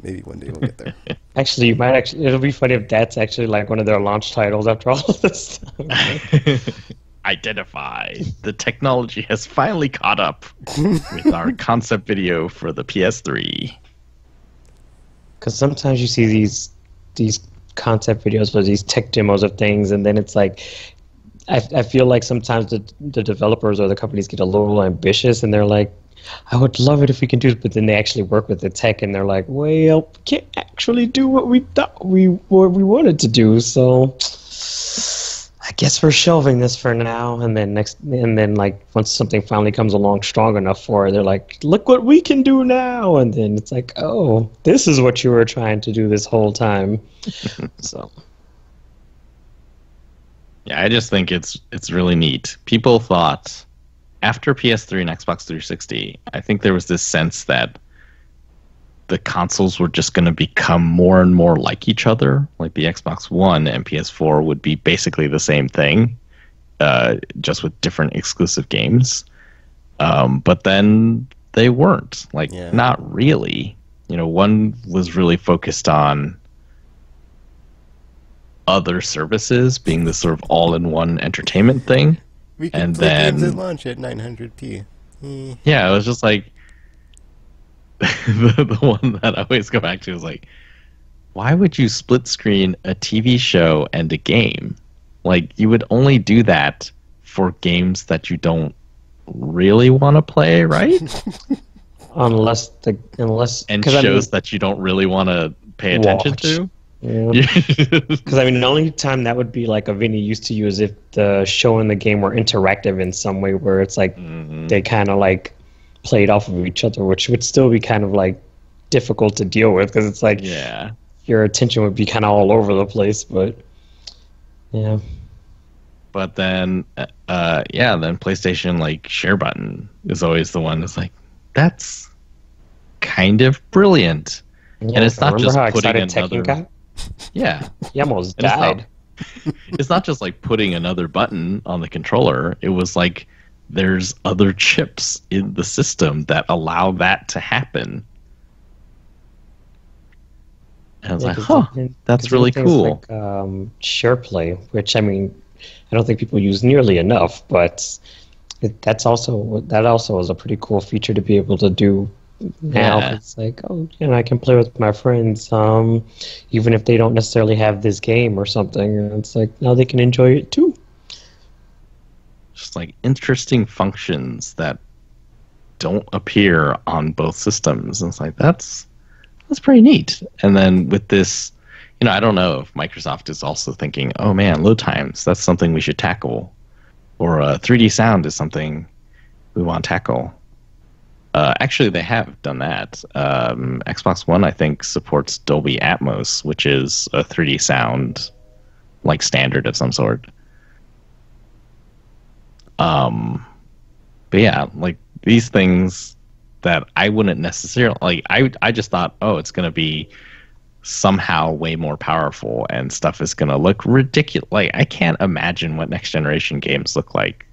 Maybe one day we'll get there. Actually, it'll be funny if that's actually like one of their launch titles after all of this stuff. Identify. The technology has finally caught up with our concept video for the PS3. Because sometimes you see these concept videos or these tech demos of things, and then it's like, I feel like sometimes the developers or the companies get a little ambitious, and they're like, I would love it if we can do it, but then they actually work with the tech, and they're like, well, we can't actually do what we thought we wanted to do, so I guess we're shelving this for now. And then like once something finally comes along strong enough for it, they're like, look what we can do now, and then it's like, oh, this is what you were trying to do this whole time. So Yeah, I just think it's really neat. People thought after PS3 and Xbox 360, I think there was this sense that the consoles were just going to become more and more like each other. Like the Xbox One and PS4 would be basically the same thing, just with different exclusive games. But then they weren't. Like, Yeah. not really. You know, one was really focused on other services being the sort of all-in-one entertainment thing. We can And play games then- at launch at 900p. Yeah, it was just like the one that I always go back to is like, why would you split screen a TV show and a game? Like, you would only do that for games that you don't really want to play, right? unless And 'cause shows that you don't really want to pay attention watch. to. Yeah. Because I mean, the only time that would be like of any use to you is if the show and the game were interactive in some way, where it's like they kind of like played off of each other, which would still be kind of like difficult to deal with because it's like Yeah. your attention would be kind of all over the place. But yeah, But then, then PlayStation like share button is always the one that's like, that's kind of brilliant. yeah. And it's not remember just how putting excited Tekken another- got? Yeah. He almost And it's not- died. It's not just like putting another button on the controller. It was like there's other chips in the system that allow that to happen. And I was Yeah, like, 'cause huh, then- that's 'cause really then things cool. Like, share play, which I mean, I don't think people use nearly enough, but that also is a pretty cool feature to be able to do now. Yeah. It's like, oh, I can play with my friends, even if they don't necessarily have this game or something. And it's like now they can enjoy it too. Just like interesting functions that don't appear on both systems. And it's like, that's pretty neat. And then with this, I don't know if Microsoft is also thinking, oh man, load times, that's something we should tackle. Or 3D sound is something we want to tackle. Actually, they have done that. Xbox One, I think, supports Dolby Atmos, which is a 3D sound like standard of some sort. But yeah, like these things that I wouldn't necessarily like. I just thought, oh, it's going to be somehow way more powerful and stuff is going to look ridiculous. Like, I can't imagine what next generation games look like.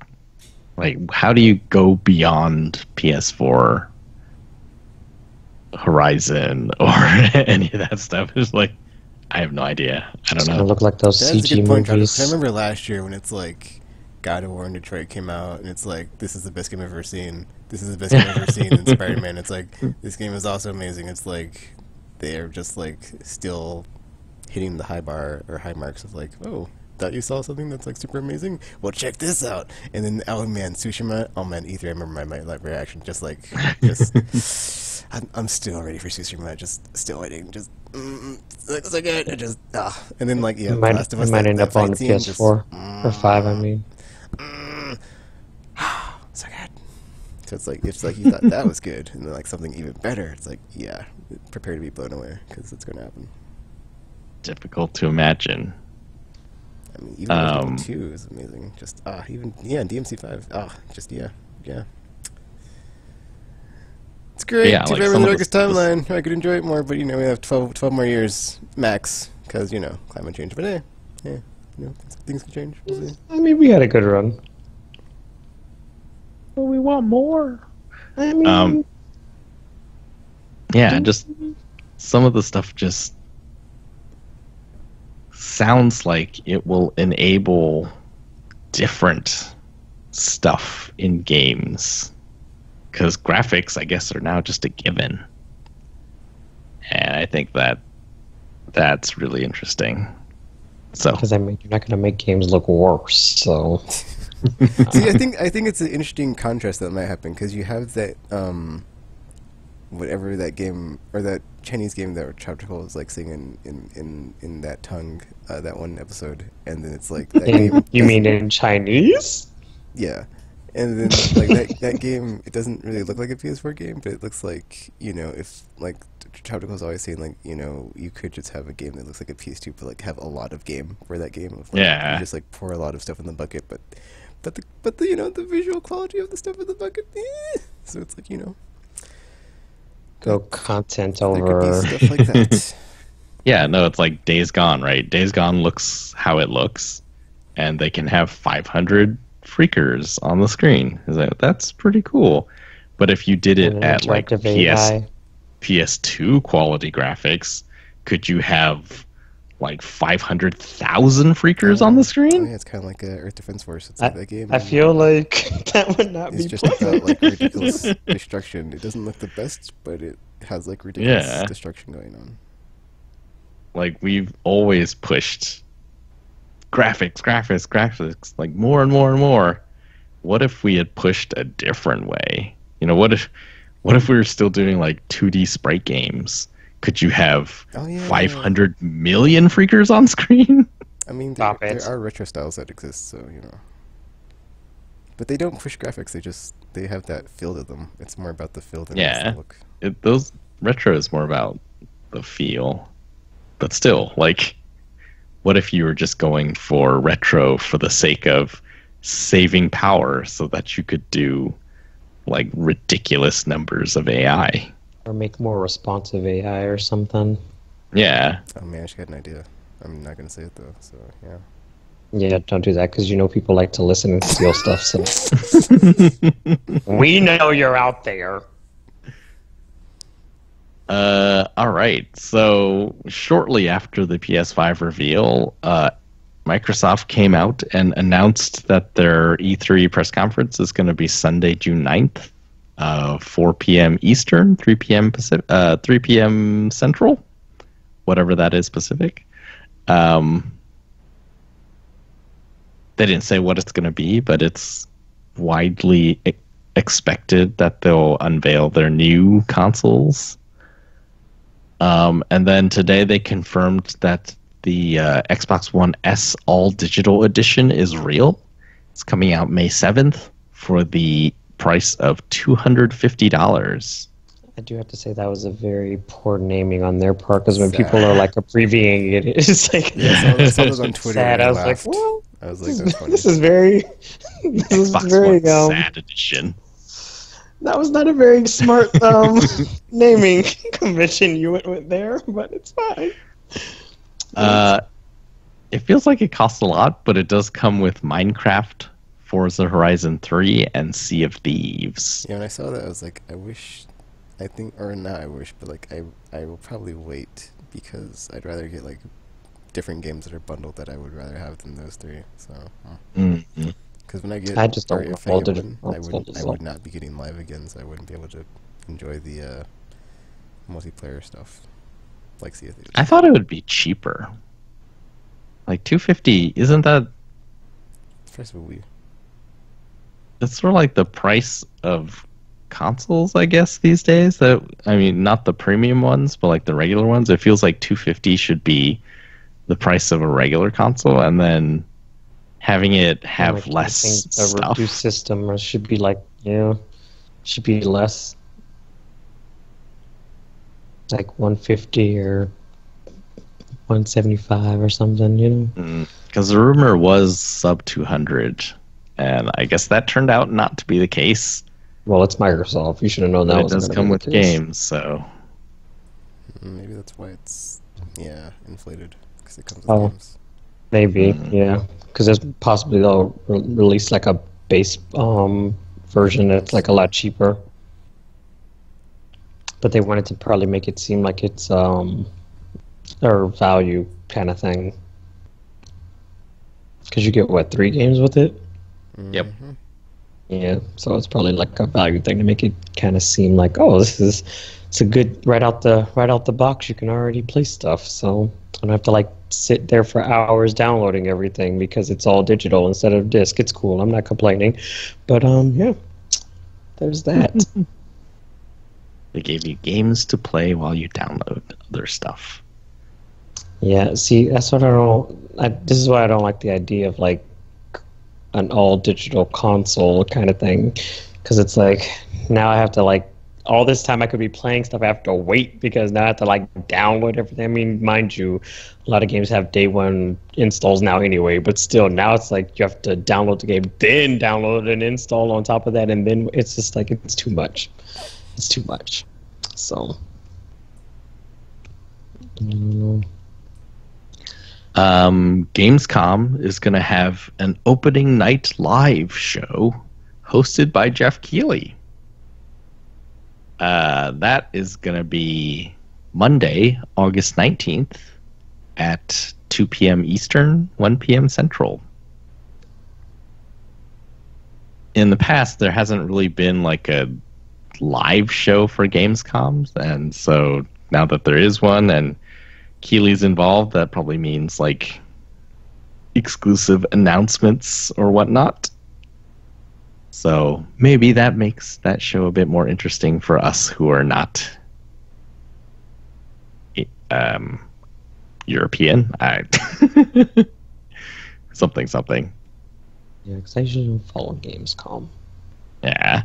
Like, how do you go beyond PS4 Horizon or any of that stuff? It's like, I have no idea. I don't It's gonna know. look like those That's a CG good point, Travis. movies. I remember last year when it's like, God of War in Detroit came out, and it's like, this is the best game I've ever seen. This is the best game I've ever seen in Spider-Man. It's like, this game is also amazing. It's like, they're just like still hitting the high bar or high marks of like, oh, thought you saw something that's like super amazing? Well, check this out. And then, oh man, Tsushima. Oh man, E3. I remember my live reaction. Just like, I'm still ready for Tsushima. Just still waiting. Just looks so good. I just and then like it might, Last of Us, it might that, end that up on fight the scene, PS4 or 5. I mean, so good. So it's like you thought that was good, and then like something even better. It's like, yeah, prepare to be blown away because it's going to happen. Difficult to imagine. I mean, even Resident Evil 2 is amazing. Just even DMC5. Just yeah. It's great. Yeah, Too like bad we're in some the of darkest timeline. I could enjoy it more, but we have 12 more years max because climate change. But yeah, things can change. We'll see. I mean, we had a good run. But we want more. I mean, Yeah, just some of the stuff just sounds like it will enable different stuff in games. Because graphics, I guess, are now just a given. And I think that's really interesting. So, because I mean, you're not going to make games look worse. So, see, I think it's an interesting contrast that might happen because you have that whatever that game or that Chinese game that Chapter is like singing in that tongue, that one episode, and then it's like that game. You mean in Chinese? Yeah. And then, like, that game, it doesn't really look like a PS4 game, but it looks like, if, like, Chapter is always saying, like, you could just have a game that looks like a PS2, but, like, have a lot of game for that game. Of, like, yeah. You just, like, pour a lot of stuff in the bucket, but the visual quality of the stuff in the bucket, So it's like, Go content there could over. be stuff like that. Yeah, no, it's like Days Gone, right? Days Gone looks how it looks, and they can have 500 freakers on the screen. That's pretty cool. But if you did it at like PS2 quality graphics, could you have like 500,000 freakers on the screen? Oh, yeah, it's kind of like Earth Defense Force. It's like that game. I feel like that would not It's be just about like ridiculous destruction. It doesn't look the best, but it has like ridiculous destruction going on. Like we've always pushed graphics, like more and more and more. What if we had pushed a different way? What if we were still doing like 2D sprite games? Could you have 500 million freakers on screen? I mean, there are retro styles that exist, so But they don't push graphics. They have that feel to them. It's more about the feel than the look. Those retro is more about the feel, but still, like, what if you were just going for retro for the sake of saving power so that you could do like ridiculous numbers of AI? Or make more responsive AI or something. Yeah. Oh man, I just got an idea. I'm not gonna say it though, so yeah. Yeah, don't do that because people like to listen and steal stuff. So we know you're out there. All right. So shortly after the PS5 reveal, Microsoft came out and announced that their E3 press conference is going to be Sunday, June 9th, 4 p.m. Eastern, 3 p.m. Pacific, 3 p.m. Central, whatever that is Pacific. They didn't say what it's going to be, but it's widely expected that they'll unveil their new consoles. And then today they confirmed that the Xbox One S All Digital Edition is real. It's coming out May 7th for the price of $250. I do have to say that was a very poor naming on their part because when people are like abbreviating it, it's like I saw those on Twitter. sad. And I was like, well, I was like, that's funny. this is very Xbox very One Sad Edition. that was not a very smart naming convention you went with there, but it's fine. It feels like it costs a lot, but it does come with Minecraft, Forza Horizon 3, and Sea of Thieves. Yeah, when I saw that, I was like, I will probably wait because I'd rather get like different games that are bundled that I would rather have than those three. So, Mm-hmm. Because when I get, I just or don't if know I get digital one, consoles, I so. would not be getting live again, so I wouldn't be able to enjoy the multiplayer stuff like Sea of Thieves. I thought it would be cheaper. Like $250, isn't that? First of all, That's sort of like the price of consoles, I guess, these days. I mean, not the premium ones, but like the regular ones. It feels like $250 should be the price of a regular console, and then having it have Like, less I think the stuff. reduced system should be like, should be less. Like 150 or 175 or something, Because the rumor was sub 200, and I guess that turned out not to be the case. Well, it's Microsoft. You should have known But that it was does going to come be with the case. games, so maybe that's why it's inflated because it comes with Oh. games. Maybe, yeah. Because there's possibly they'll release like a base version that's like a lot cheaper. But they wanted to probably make it seem like it's or value kind of thing. Because you get what, 3 games with it? Yep. Yeah, so it's probably like a value thing to make it kind of seem like, oh, it's a good right out the box. You can already play stuff, so I don't have to like sit there for hours downloading everything because it's all digital instead of disc. It's cool. I'm not complaining, but yeah, there's that. they gave you games to play while you download other stuff. Yeah, see, that's what I don't. This is why I don't like the idea of like an all digital console kind of thing, because it's like now I have to like all this time I could be playing stuff I have to wait because now I have to like download everything. I mean, mind you, a lot of games have day one installs now anyway, but still now it's like you have to download the game, then download and install on top of that, and then it's just like it's too much. It's too much. So. Gamescom is going to have an opening night live show hosted by Jeff Keighley. That is going to be Monday, August 19th at 2 p.m. Eastern, 1 p.m. Central. In the past, there hasn't really been like a live show for Gamescom, and so now that there is one and Keeley's involved, that probably means like exclusive announcements or whatnot. So maybe that makes that show a bit more interesting for us who are not European. Something. Yeah, because I usually don't follow Gamescom. Yeah.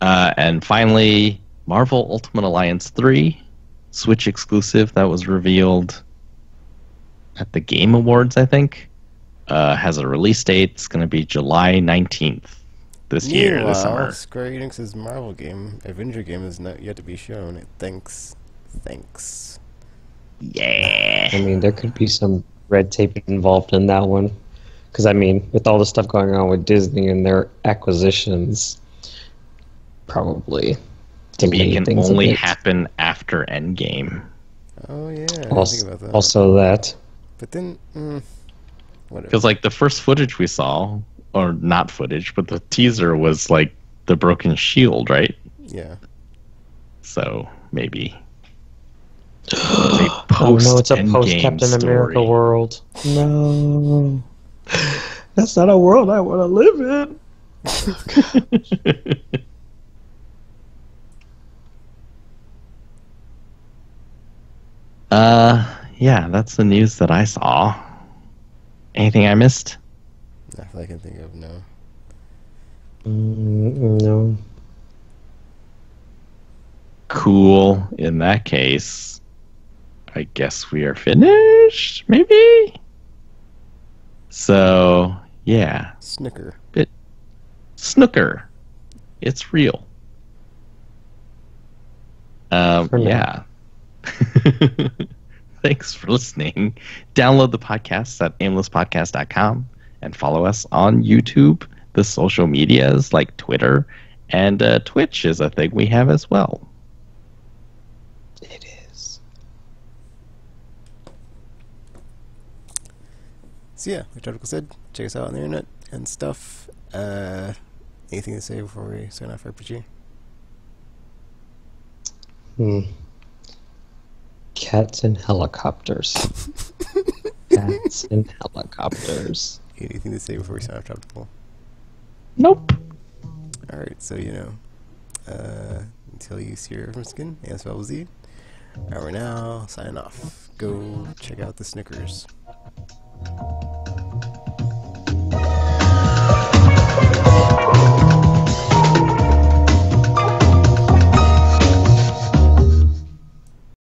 And finally, Marvel Ultimate Alliance 3. Switch exclusive that was revealed at the Game Awards, I think. Has a release date. It's going to be July 19th this year, this summer. Square Enix's Marvel game, Avenger game, is not yet to be shown. Thanks. Yeah. I mean, there could be some red tape involved in that one. Because, I mean, with all the stuff going on with Disney and their acquisitions, probably Maybe it can things a only bit. happen after Endgame. Oh yeah, I didn't think about that. Also that. But then, whatever. Because like the first footage we saw, or not footage, but the teaser was like the broken shield, right? Yeah. So maybe it's a Oh no, it's a post-Endgame post Captain America story. world. No. That's not a world I want to live in. Yeah, that's the news that I saw. Anything I missed? Nothing I can think of, no. No. Cool. In that case, I guess we are finished, maybe? So, yeah. Snooker. Snooker. It's real. For now. Yeah. Thanks for listening. Download the podcast at aimlesspodcast.com and follow us on YouTube, the social medias like Twitter, and Twitch is a thing we have as well. It is. So yeah, like Article said, check us out on the internet, and stuff. Anything to say before we sign off, RPG? Cats and helicopters. Cats and helicopters. Anything to say before we sign off, Tropical? Nope. Alright, so until you see your from skin, and spell Z. We're now signing off. Go check out the Snickers.